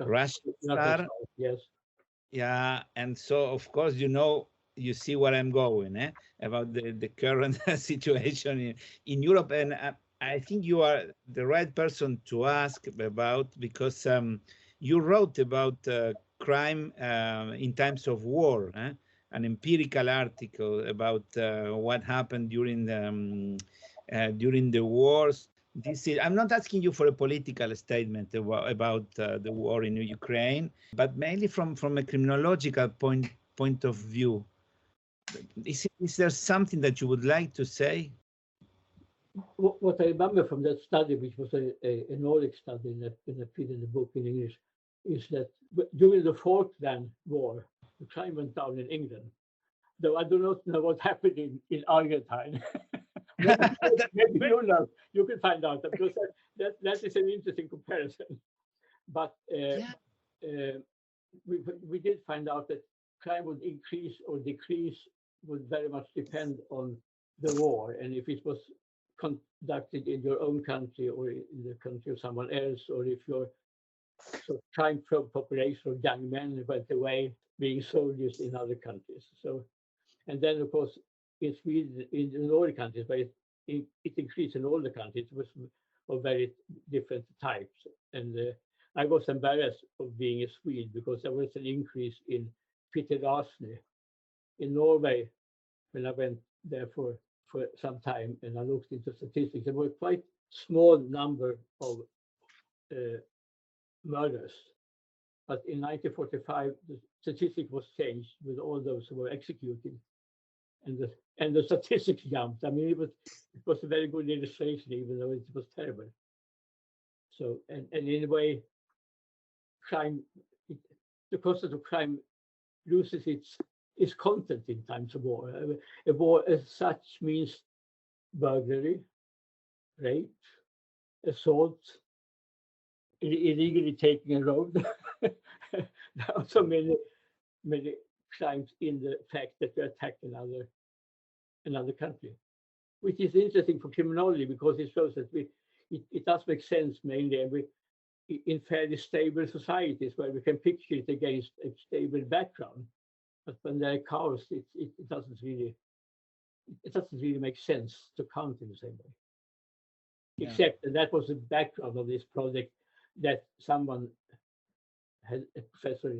Russian Tsar. Yes. Yeah, and so of course you see where I'm going about the current situation in Europe, and I think you are the right person to ask about, because you wrote about crime in times of war, an empirical article about what happened during the wars. I'm not asking you for a political statement about the war in Ukraine, but mainly from a criminological point of view. Is there something that you would like to say? What I remember from that study, which was a Nordic study that appeared in the book in English, is that during the Falkland War, the crime went down in England. Though I do not know what happened in Argentine. Maybe you know, you can find out, because that is an interesting comparison. But we did find out that crime would increase or decrease would very much depend on the war, and if it was conducted in your own country or in the country of someone else, or if your crime population of young men went away being soldiers in other countries. So, and then of course in Sweden, in the Nordic countries, but it increased in all the countries. It was of very different types, and I was embarrassed of being a Swede because there was an increase in pederasty in Norway when I went there for some time, and I looked into statistics. There were quite small number of murders, but in 1945 the statistic was changed with all those who were executed, and the statistics jumped. I mean, it was a very good illustration, even though it was terrible. So, and in a way, crime, the concept of crime loses its content in times of war. A war as such means burglary, rape, assault, illegally taking a road. There are so many crimes in the fact that we attack another country, which is interesting for criminology because it shows that it does make sense mainly, and in fairly stable societies where we can picture it against a stable background. But when there are chaos, it doesn't really make sense to count in the same way. Yeah. Except, and that was the background of this project, that someone had a professor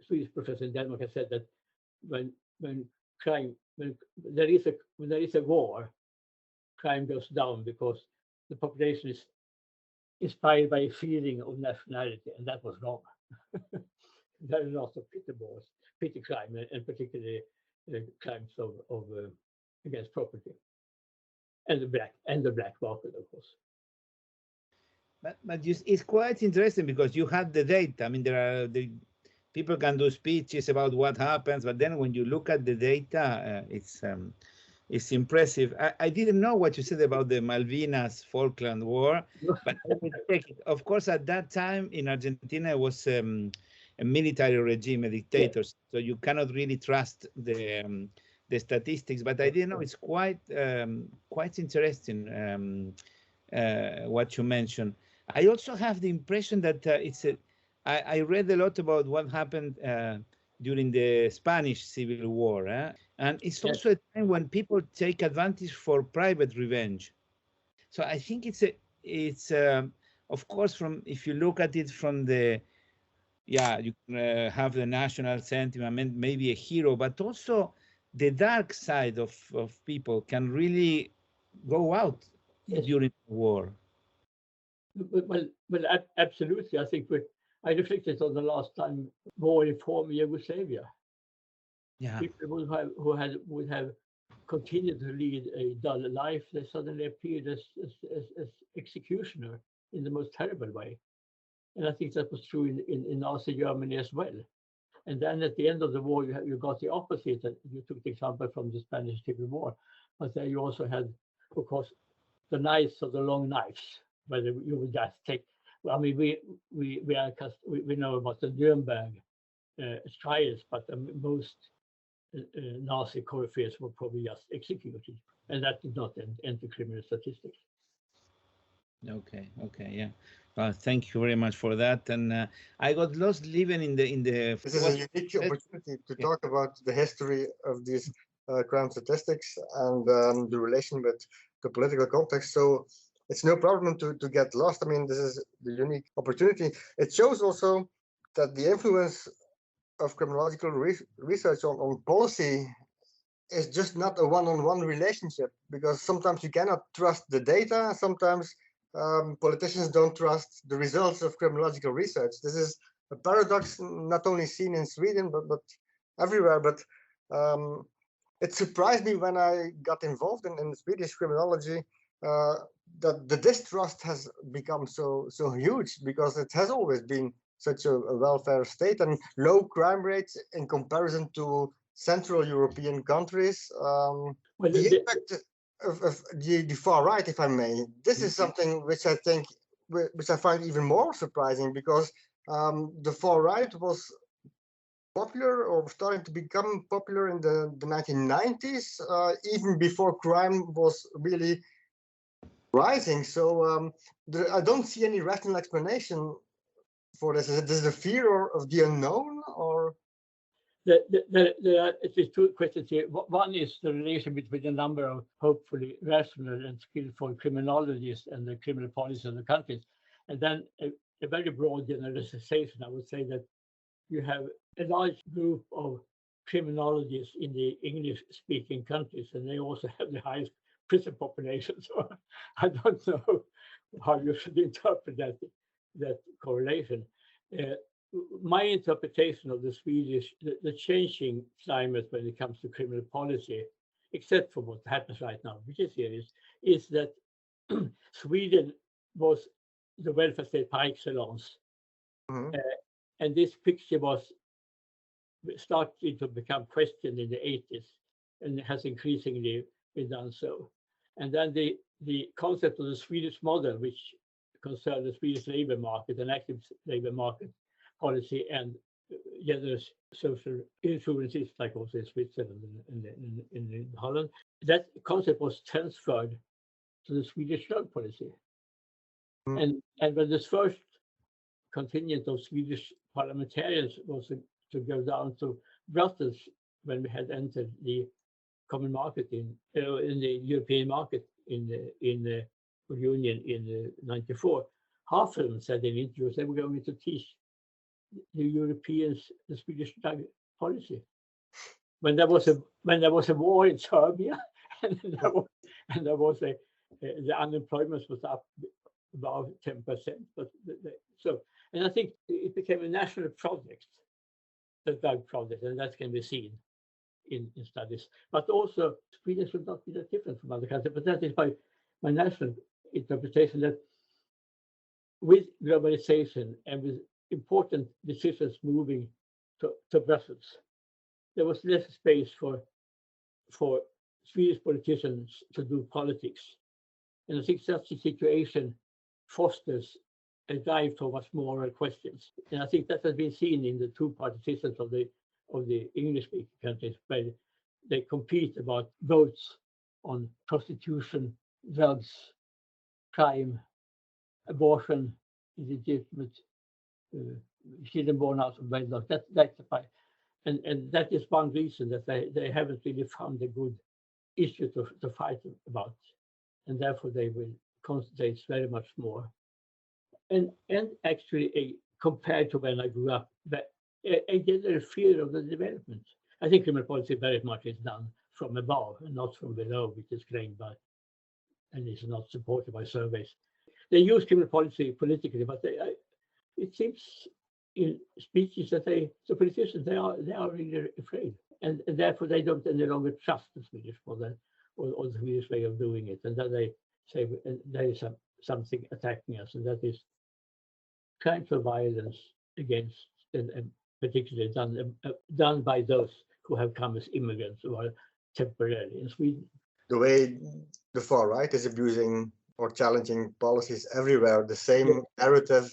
Swedish professor in Denmark has said that when there is a war, crime goes down because the population is inspired by a feeling of nationality, and that was wrong. There are lots of petty crime, and particularly crimes of against property, and the black market, of course. But it's quite interesting because you had the data. I mean, people can do speeches about what happens, but then when you look at the data, it's impressive. I didn't know what you said about the Malvinas Falkland War, but I will take it. Of course, at that time in Argentina, it was a military regime, a dictator, so you cannot really trust the statistics. But I didn't know. It's quite interesting what you mentioned. I also have the impression that I read a lot about what happened during the Spanish Civil War, and it's also a time when people take advantage for private revenge. So I think it's of course, if you look at it from the, you can have the national sentiment, maybe a hero, but also the dark side of people can really go out during the war. Well, absolutely. I think I reflected on the last time war in former Yugoslavia. Yeah. People would have continued to lead a dull life. They suddenly appeared as executioner in the most terrible way. And I think that was true in Nazi Germany as well. And then at the end of the war, you got the opposite. You took the example from the Spanish Civil War, but there you also had, of course, the knights of the long knives, whether you would just take. I mean, we know about the Nuremberg trials, but most Nazi coryphees were probably just executed, and that did not enter criminal statistics. Okay, yeah. Thank you very much for that. And I got lost living in the. This is a unique opportunity to talk about the history of these crime statistics and the relation with the political context. So it's no problem to get lost. I mean, this is the unique opportunity. It shows also that the influence of criminological research on policy is just not a one-on-one relationship, because sometimes you cannot trust the data. Sometimes politicians don't trust the results of criminological research. This is a paradox not only seen in Sweden, but everywhere. But it surprised me when I got involved in Swedish criminology that the distrust has become so huge, because it has always been such a welfare state and low crime rates in comparison to Central European countries. The impact of the far right, if I may, this is something which I think which I find even more surprising, because the far right was popular or starting to become popular in the 1990s, even before crime was really rising. So I don't see any rational explanation for this. Is this the fear of the unknown, or? There are at least two questions here. One is the relation between the number of hopefully rational and skillful criminologists and the criminal policy of the countries. And then a very broad generalization, I would say that you have a large group of criminologists in the English-speaking countries, and they also have the highest prison population. So I don't know how you should interpret that correlation. My interpretation of the Swedish, the changing climate when it comes to criminal policy, except for what happens right now, which is serious, is that Sweden was the welfare state par excellence. Mhm. And this picture was starting to become questioned in the 80s, and it has increasingly been done so. And then the concept of the Swedish model, which concerned the Swedish labor market, an active labor market policy, and generous social insurances, like also in Switzerland and in Holland, that concept was transferred to the Swedish drug policy. Mm. And when this first contingent of Swedish parliamentarians was to go down to Brussels when we had entered the common market in the European market in the Union in '94, half of them said in interviews they were going to teach the Europeans the Swedish drug policy. When there was a war in Serbia, and there was the unemployment was up about 10%. But and I think it became a national project, the drug project, and that can be seen in studies. But also Sweden should not be that different from other countries. But that is my national interpretation, that with globalization and with important decisions moving to Brussels, there was less space for Swedish politicians to do politics. And I think such a situation fosters a drive towards moral questions. And I think that has been seen in the two-party systems of the English-speaking countries, where they compete about votes on prostitution, drugs, crime, abortion, illegitimate children born out of wedlock. That's the fight. And that is one reason that they haven't really found a good issue to fight about. And therefore they will concentrate very much more. And actually, compared to when I grew up, a general fear of the development. I think criminal policy very much is done from above and not from below, which is claimed by, and is not supported by surveys. They use criminal policy politically, but it seems in speeches that the politicians, they are really afraid, and therefore they don't any longer trust the Swedish model or the Swedish way of doing it, and then they say there is something attacking us, and that is crimes of violence against, and particularly done by those who have come as immigrants or are temporarily in Sweden. The way the far right is abusing or challenging policies everywhere, the same narrative.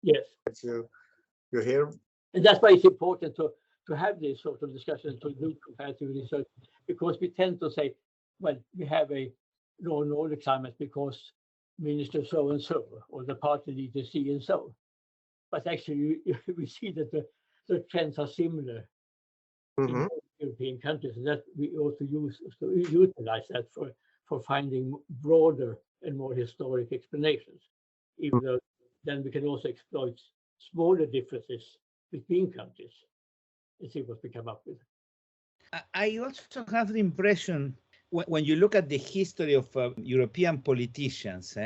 Yes, that you hear. And that's why it's important to have this sort of discussion, to do comparative research, because we tend to say, well, we have a law and order climate because Minister so and so or the party leader C and so. But actually, we see that the trends are similar in European countries, and that we also utilize that for finding broader and more historic explanations. Even though then we can also exploit smaller differences between countries and see what we come up with. I also have the impression when you look at the history of European politicians,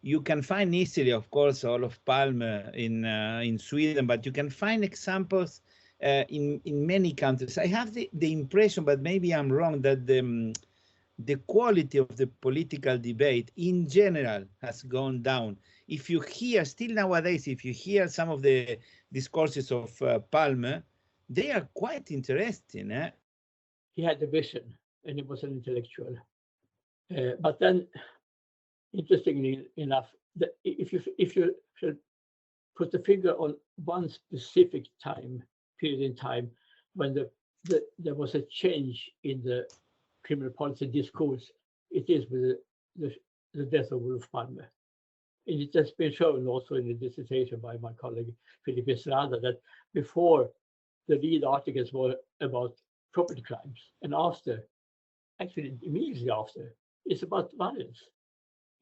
you can find easily, of course, Olof Palme in Sweden, but you can find examples in many countries. I have the impression, but maybe I'm wrong, that the quality of the political debate in general has gone down. If you hear, still nowadays, if you hear some of the discourses of Palme, they are quite interesting. He had a vision, and he was an intellectual. But then, interestingly enough, if you should put the finger on one specific period in time when there was a change in the criminal policy discourse, it is with the death of Olof Palme. And it has been shown also in the dissertation by my colleague Philip Estrada that before the lead articles were about property crimes, and after, actually immediately after, it's about violence.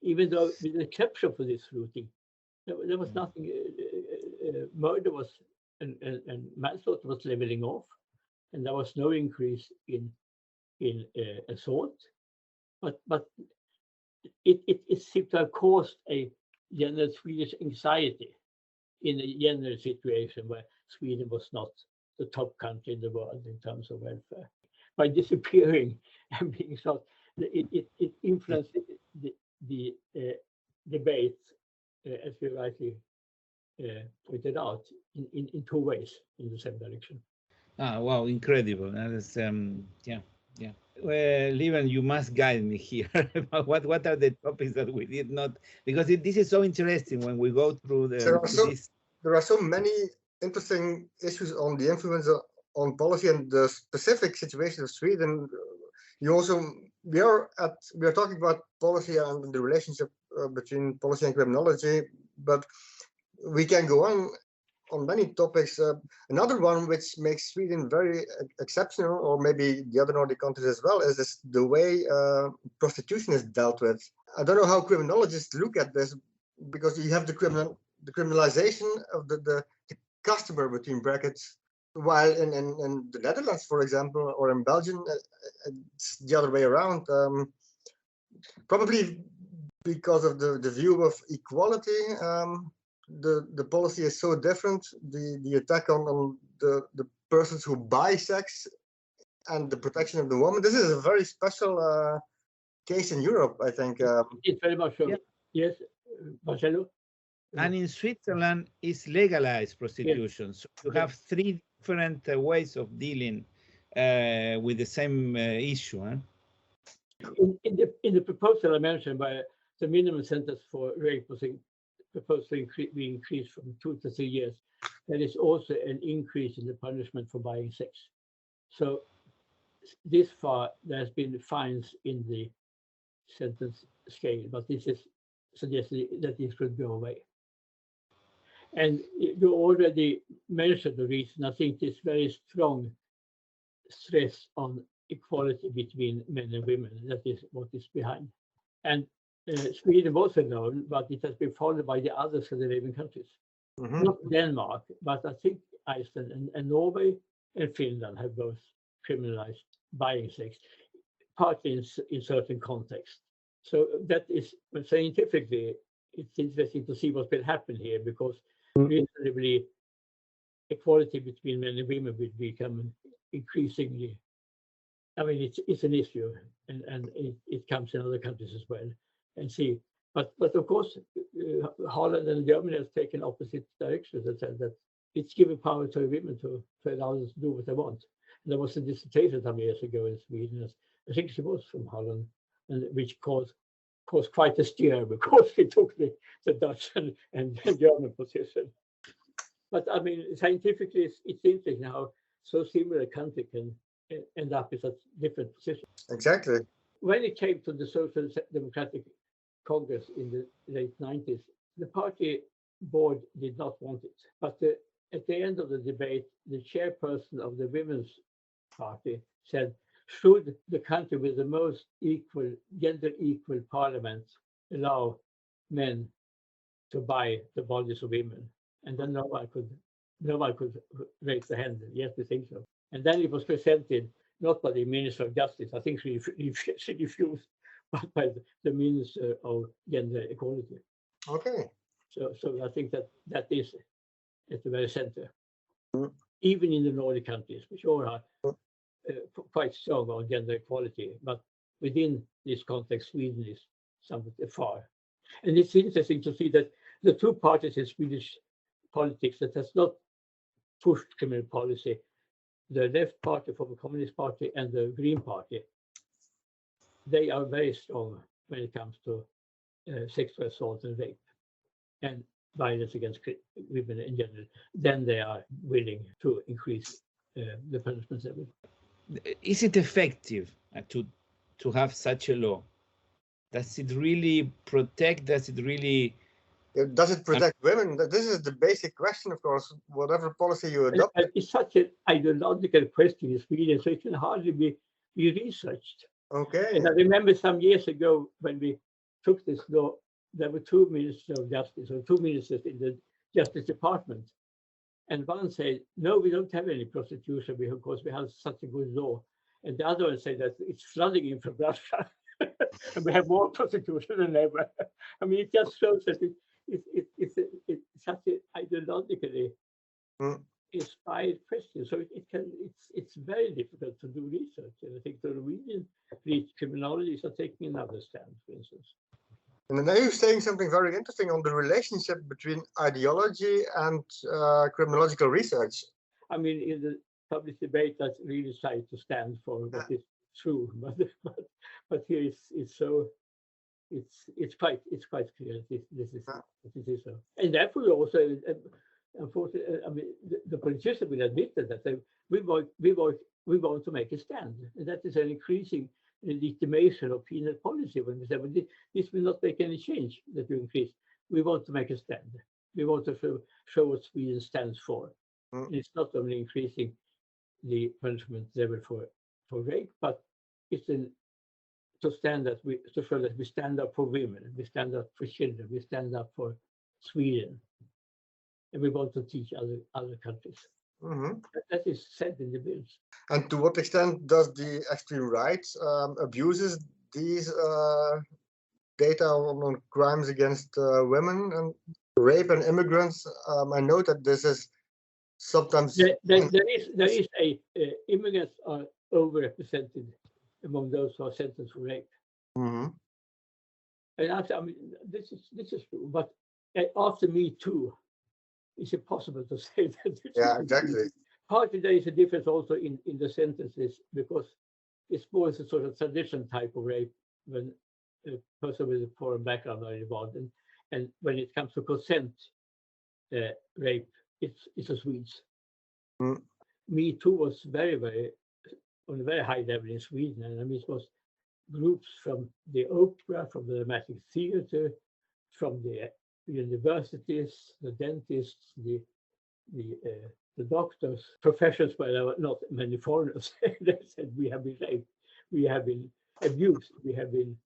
Even though, with the exception for this routing, there was nothing. Murder was and manslaughter was leveling off, and there was no increase in assault. But it seemed to have caused a general Swedish anxiety in a general situation where Sweden was not the top country in the world in terms of welfare. By disappearing and being shot, it influenced the debate, as you rightly pointed out, in two ways in the same direction. Wow, incredible. That is, yeah. Well, Lieven, you must guide me here. what are the topics that we did not, because this is so interesting when we go through there are so many interesting issues on the influence on policy and the specific situation of Sweden. We are talking about policy and the relationship between policy and criminology, but we can go on many topics. Another one which makes Sweden very exceptional, or maybe the other Nordic countries as well, is the way prostitution is dealt with. I don't know how criminologists look at this, because you have the criminalization of the customer, between brackets, while in the Netherlands, for example, or in Belgium, it's the other way around. Probably because of the view of equality. The policy is so different. The attack on the persons who buy sex and the protection of the woman. This is a very special case in Europe, I think. It's very much so. Yeah. Yes, Marcelo. And in Switzerland, it's legalized prostitution. Yes. So you have three different ways of dealing with the same issue. Huh? In the proposal I mentioned, by the minimum sentence for rape was proposed to be increased from 2 to 3 years. There is also an increase in the punishment for buying sex. So this far, there has been fines in the sentence scale, but this is suggesting that this should go away. And you already mentioned the reason. I think this very strong stress on equality between men and women. That is what is behind. And Sweden was alone, but it has been followed by the other Scandinavian countries. Mm-hmm. Not Denmark, but I think Iceland and Norway and Finland have both criminalized buying sex, partly in certain contexts. So that is, scientifically, it's interesting to see what will happen here, because reasonably equality between men and women will become increasingly, I mean, it's an issue, and it comes in other countries as well. And see, but of course, Holland and Germany has taken opposite directions and said that it's giving power to women to allow them to do what they want. And there was a dissertation some years ago in Sweden, I think she was from Holland, and which caused quite a stir, because we took the Dutch and German position. But I mean, scientifically, it's interesting how so similar a country can end up in such different positions. Exactly. When it came to the Social Democratic Congress in the late 90s, the party board did not want it. But at the end of the debate, the chairperson of the Women's Party said, should the country with the most gender equal parliament allow men to buy the bodies of women? And then no one could raise the hand. Yes, we think so. And then it was presented not by the Minister of Justice, I think she refused, but by the Minister of Gender Equality. Okay. So I think that is at the very center. Even in the Nordic countries, which all are quite strong on gender equality, but within this context, Sweden is somewhat far. And it's interesting to see that the two parties in Swedish politics that has not pushed criminal policy, the left party from the Communist Party and the Green Party, they are very strong when it comes to sexual assault and rape. and violence against women in general, then they are willing to increase the punishment level. Is it effective to have such a law? Does it really protect? Does it really? Does it protect women? This is the basic question, of course. Whatever policy you adopt. It's such an ideological question in Sweden, so it can hardly be researched. Okay. And I remember some years ago when we took this law, there were two ministers of justice, or two ministers in the Justice Department. And one said, no, we don't have any prostitution because we have such a good law. And the other one said that it's flooding in from Russia. And we have more prostitution than ever. I mean, it just shows that it's such an ideologically inspired question. So it's very difficult to do research. And I think the Norwegian criminologists are taking another stand, for instance. And now you're saying something very interesting on the relationship between ideology and criminological research. I mean, in the public debate, that's really trying to stand for what is true, but here it's quite clear this is so. And therefore, also, unfortunately, I mean, the politicians will admit that we want to make a stand, and that is an increasing legitimation of penal policy when we say, well, this will not make any change that you increase. We want to make a stand. We want to show what Sweden stands for. It's not only increasing the punishment level for rape, but it's to show that we stand up for women, we stand up for children, we stand up for Sweden, and we want to teach other countries. That is said in the bills. And to what extent does the extreme right abuses these data on crimes against women and rape and immigrants? I know that this is sometimes there is immigrants are overrepresented among those who are sentenced for rape. And I mean, this is true. But after Me Too, it's impossible to say that. Yeah, exactly. Partly there is a difference also in the sentences because it's more a sort of traditional type of rape when a person with a foreign background are involved, and when it comes to consent rape, it's a Swedes. Me Too was very, very on a very high level in Sweden, and I mean it was groups from the opera, from the dramatic theater, from the universities, the dentists, the doctors, professions where there were not many foreigners. They said we have been raped, we have been abused, we have been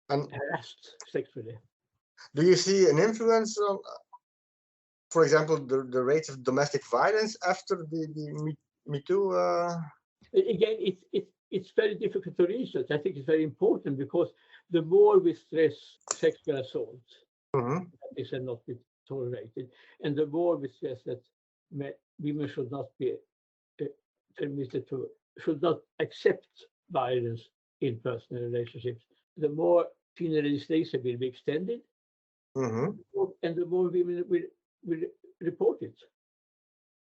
harassed sexually. Do you see an influence on, for example, the rates of domestic violence after the Me Too? Again, it's very difficult to research. I think it's very important because the more we stress sexual assault, this will not be tolerated, and the more we stress that women should not be permitted to, should not accept violence in personal relationships, the more penal legislation will be extended, and the more women will report it.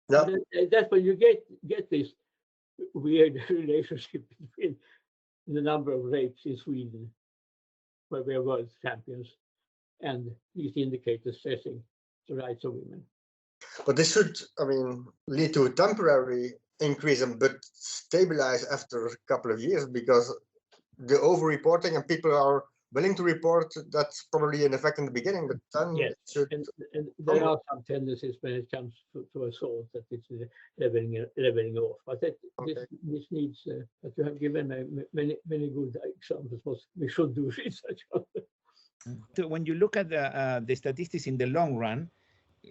Yeah. That's when you get this weird relationship between the number of rapes in Sweden, where we are world champions, and these indicators stressing the rights of women. But this should, I mean, lead to a temporary increase, but stabilize after a couple of years, because the over-reporting and people are willing to report, that's probably an effect in the beginning, but then yes, it should... and there are some tendencies when it comes to assault that it's leveling off. But this needs, but you have given many good examples what we should do research on. So when you look at the statistics in the long run,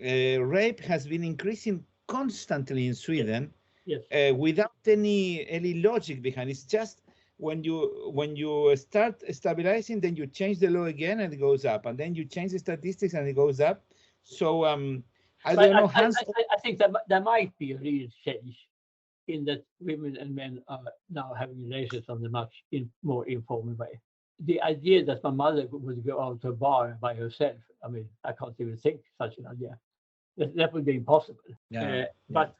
rape has been increasing constantly in Sweden, without any logic behind. It's just when you start stabilizing, then you change the law again and it goes up, and then you change the statistics and it goes up. So I don't know. I think that there might be a real change in that women and men are now having relations on a much more informal way. The idea that my mother would go out to a bar by herself, I mean, I can't even think such an idea. That would be impossible. Yeah. But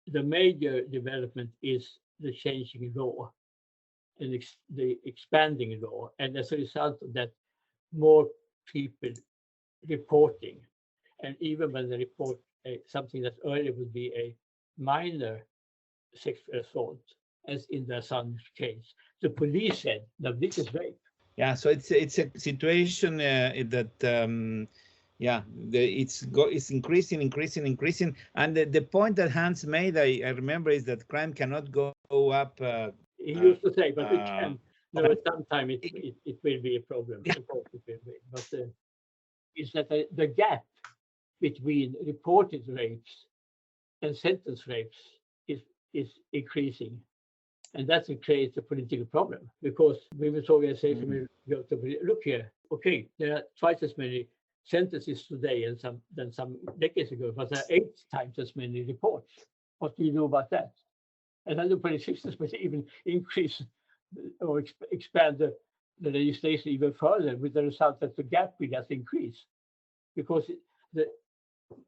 the major development is the changing law and the expanding law, and as a result of that, more people reporting. And even when they report something that earlier would be a minor sexual assault, as in the son's case, the police said, no, this is rape. Yeah, so it's a situation that it's increasing, and the point that Hans made, I remember, is that crime cannot go up. He used to say, but it can. No, at some time it will be a problem. Yeah. Of course it will be. But it's that the gap between reported rapes and sentence rapes is increasing. And that creates a political problem, because women's organization will go to look here. Okay, there are twice as many sentences today than some decades ago, but there are 8 times as many reports. What do you do about that? And then the politicians will even increase or expand the legislation even further, with the result that the gap will just increase. Because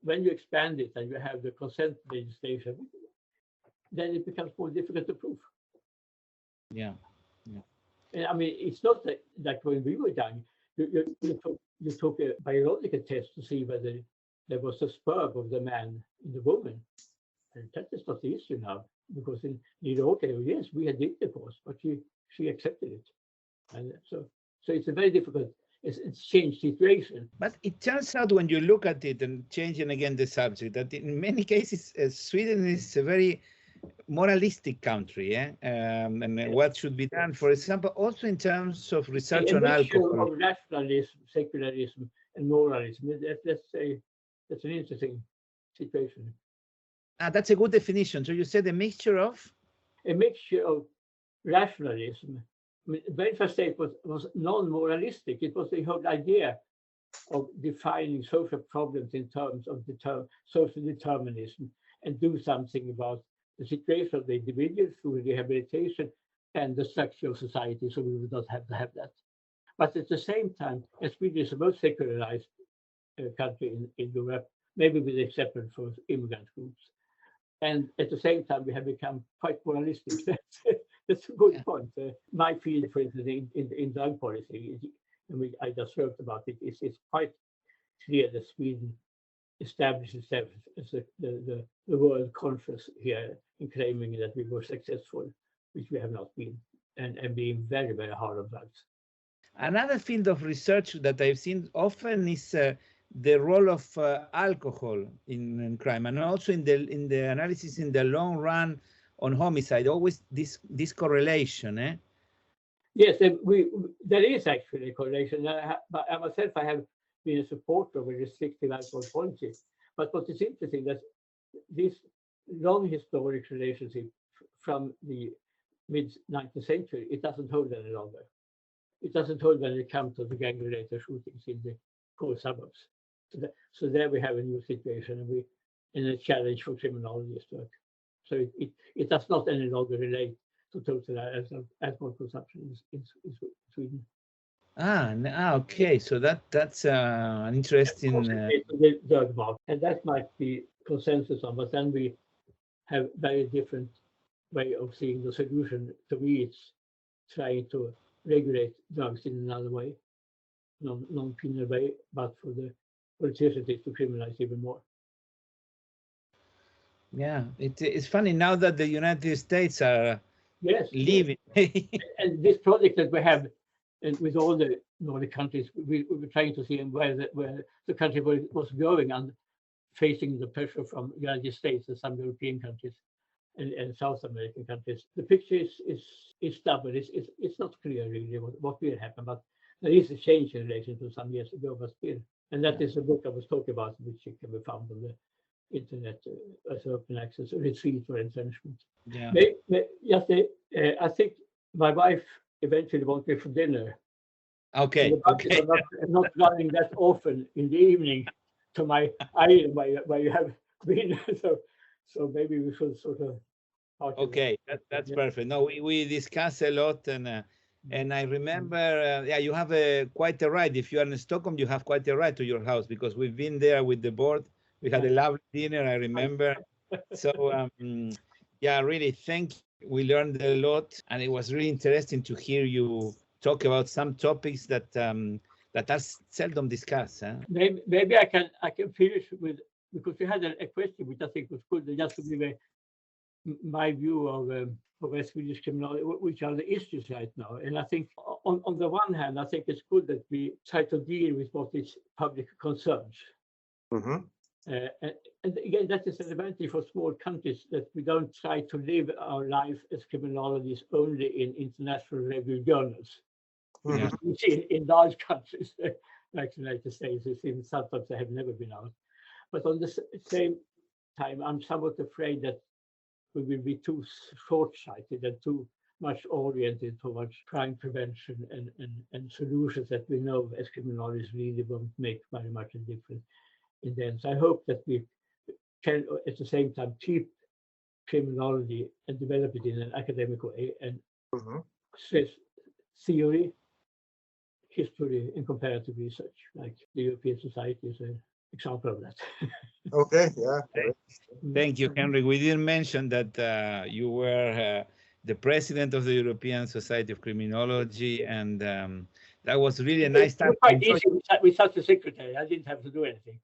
when you expand it and you have the consent legislation, then it becomes more difficult to prove. Yeah. And I mean, it's not that when we were young, you took a biological test to see whether there was a sperm of the man in the woman. And that is not the issue now, because in okay, yes, we had intercourse, but she accepted it. And so it's a very difficult, it's changed situation. But it turns out, when you look at it, and changing again the subject, that in many cases Sweden is a very moralistic country, and what should be done, for example, also in terms of research on alcohol. Of rationalism, secularism, and moralism. Let's say that's an interesting situation. That's a good definition. So you said a mixture of rationalism. I mean, welfare state was non-moralistic. It was the whole idea of defining social problems in terms of social determinism, and do something about the situation of the individual through rehabilitation and the structure of society, so we would not have to have that. But at the same time, as Sweden is the most secularized country in Europe, maybe with the exception for immigrant groups, and at the same time we have become quite moralistic. That's a good point. My field, for instance, in drug policy, and I just wrote about it, it's quite clear that Sweden established itself as the world conscious here, in claiming that we were successful, which we have not been, and being very, very hard on drugs. Another field of research that I've seen often is the role of alcohol in crime, and also in the analysis in the long run on homicide. Always this correlation. Yes, there is actually a correlation. I myself, I have been a supporter of a restrictive alcohol policy. But what is interesting, that this long historic relationship from the mid-19th century, it doesn't hold any longer. It doesn't hold when it comes to the gang-related shootings in the core suburbs. So there we have a new situation, and a challenge for criminologists work. So it does not any longer relate to total alcohol consumption in Sweden. Okay. So that's an interesting. The drug market, and that might be consensus on. But then we have very different way of seeing the solution. To me, it's trying to regulate drugs in another way, non-penal way, but for the politicians to criminalize even more. Yeah, it's funny now that the United States are leaving. And this project that we have, and with all the Nordic countries, we were trying to see where the country was going, and facing the pressure from the United States and some European countries and South American countries. The picture is stubborn. It's not clear really what will happen, but there is a change in relation to some years ago, but still. And that is a book I was talking about, which can be found on the internet as open access, retreat or entrenchment. Yeah. I think my wife eventually wants me for dinner. Okay. I'm not running that often in the evening to my island where you have been. So maybe we should sort of. Okay, that's perfect. No, we discuss a lot, and I remember, you have quite a ride. If you are in Stockholm, you have quite a ride to your house, because we've been there with the board. We had a lovely dinner, I remember. So, really, thank you. We learned a lot, and it was really interesting to hear you talk about some topics that that are seldom discussed. Huh? Maybe I can finish with, because we had a question which I think was good, just to give my view of Swedish criminology, which are the issues right now. And I think on the one hand, I think it's good that we try to deal with what is public concerns. Mm-hmm. And again, that is an advantage for small countries, that we don't try to live our life as criminologists only in international review journals. Mm-hmm. You see in large countries like the United States, it seems sometimes they have never been out. But on the same time, I'm somewhat afraid that we will be too short-sighted and too much oriented towards crime prevention and solutions that we know as criminologists really won't make very much a difference in the end. So I hope that we can at the same time keep criminology and develop it in an academic way and stress theory, history, and comparative research, like the European Society is an example of that. Okay, yeah. Thank you, Henrik. We didn't mention that you were the president of the European Society of Criminology, and that was really a nice time. Quite easy with such a secretary. I didn't have to do anything.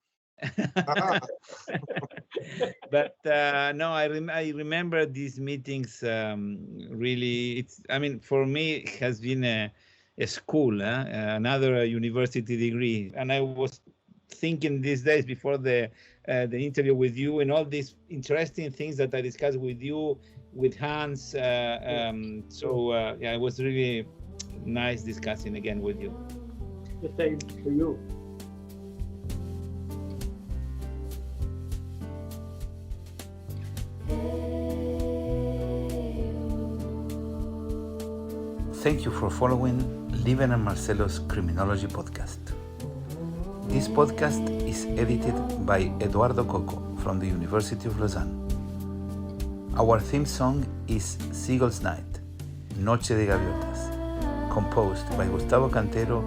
But no, I remember these meetings. Really, I mean, for me, it has been a school, another university degree, and I was thinking these days before the interview with you and all these interesting things that I discussed with you, with Hans. Yeah, it was really nice discussing again with you. The same to you. Thank you for following Lieven and Marcelo's Criminology podcast. This podcast is edited by Eduardo Coco from the University of Lausanne. Our theme song is Seagull's Night, Noche de Gaviotas, composed by Gustavo Cantero,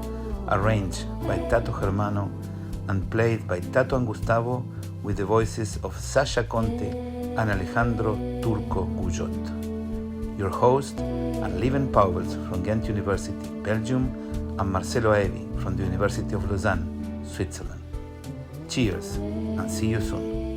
arranged by Tato Germano, and played by Tato and Gustavo with the voices of Sasha Conte and Alejandro Turco Gujot. Your host are Lieven Pauwels from Ghent University, Belgium, and Marcelo Evi from the University of Lausanne, Switzerland. Cheers, and see you soon.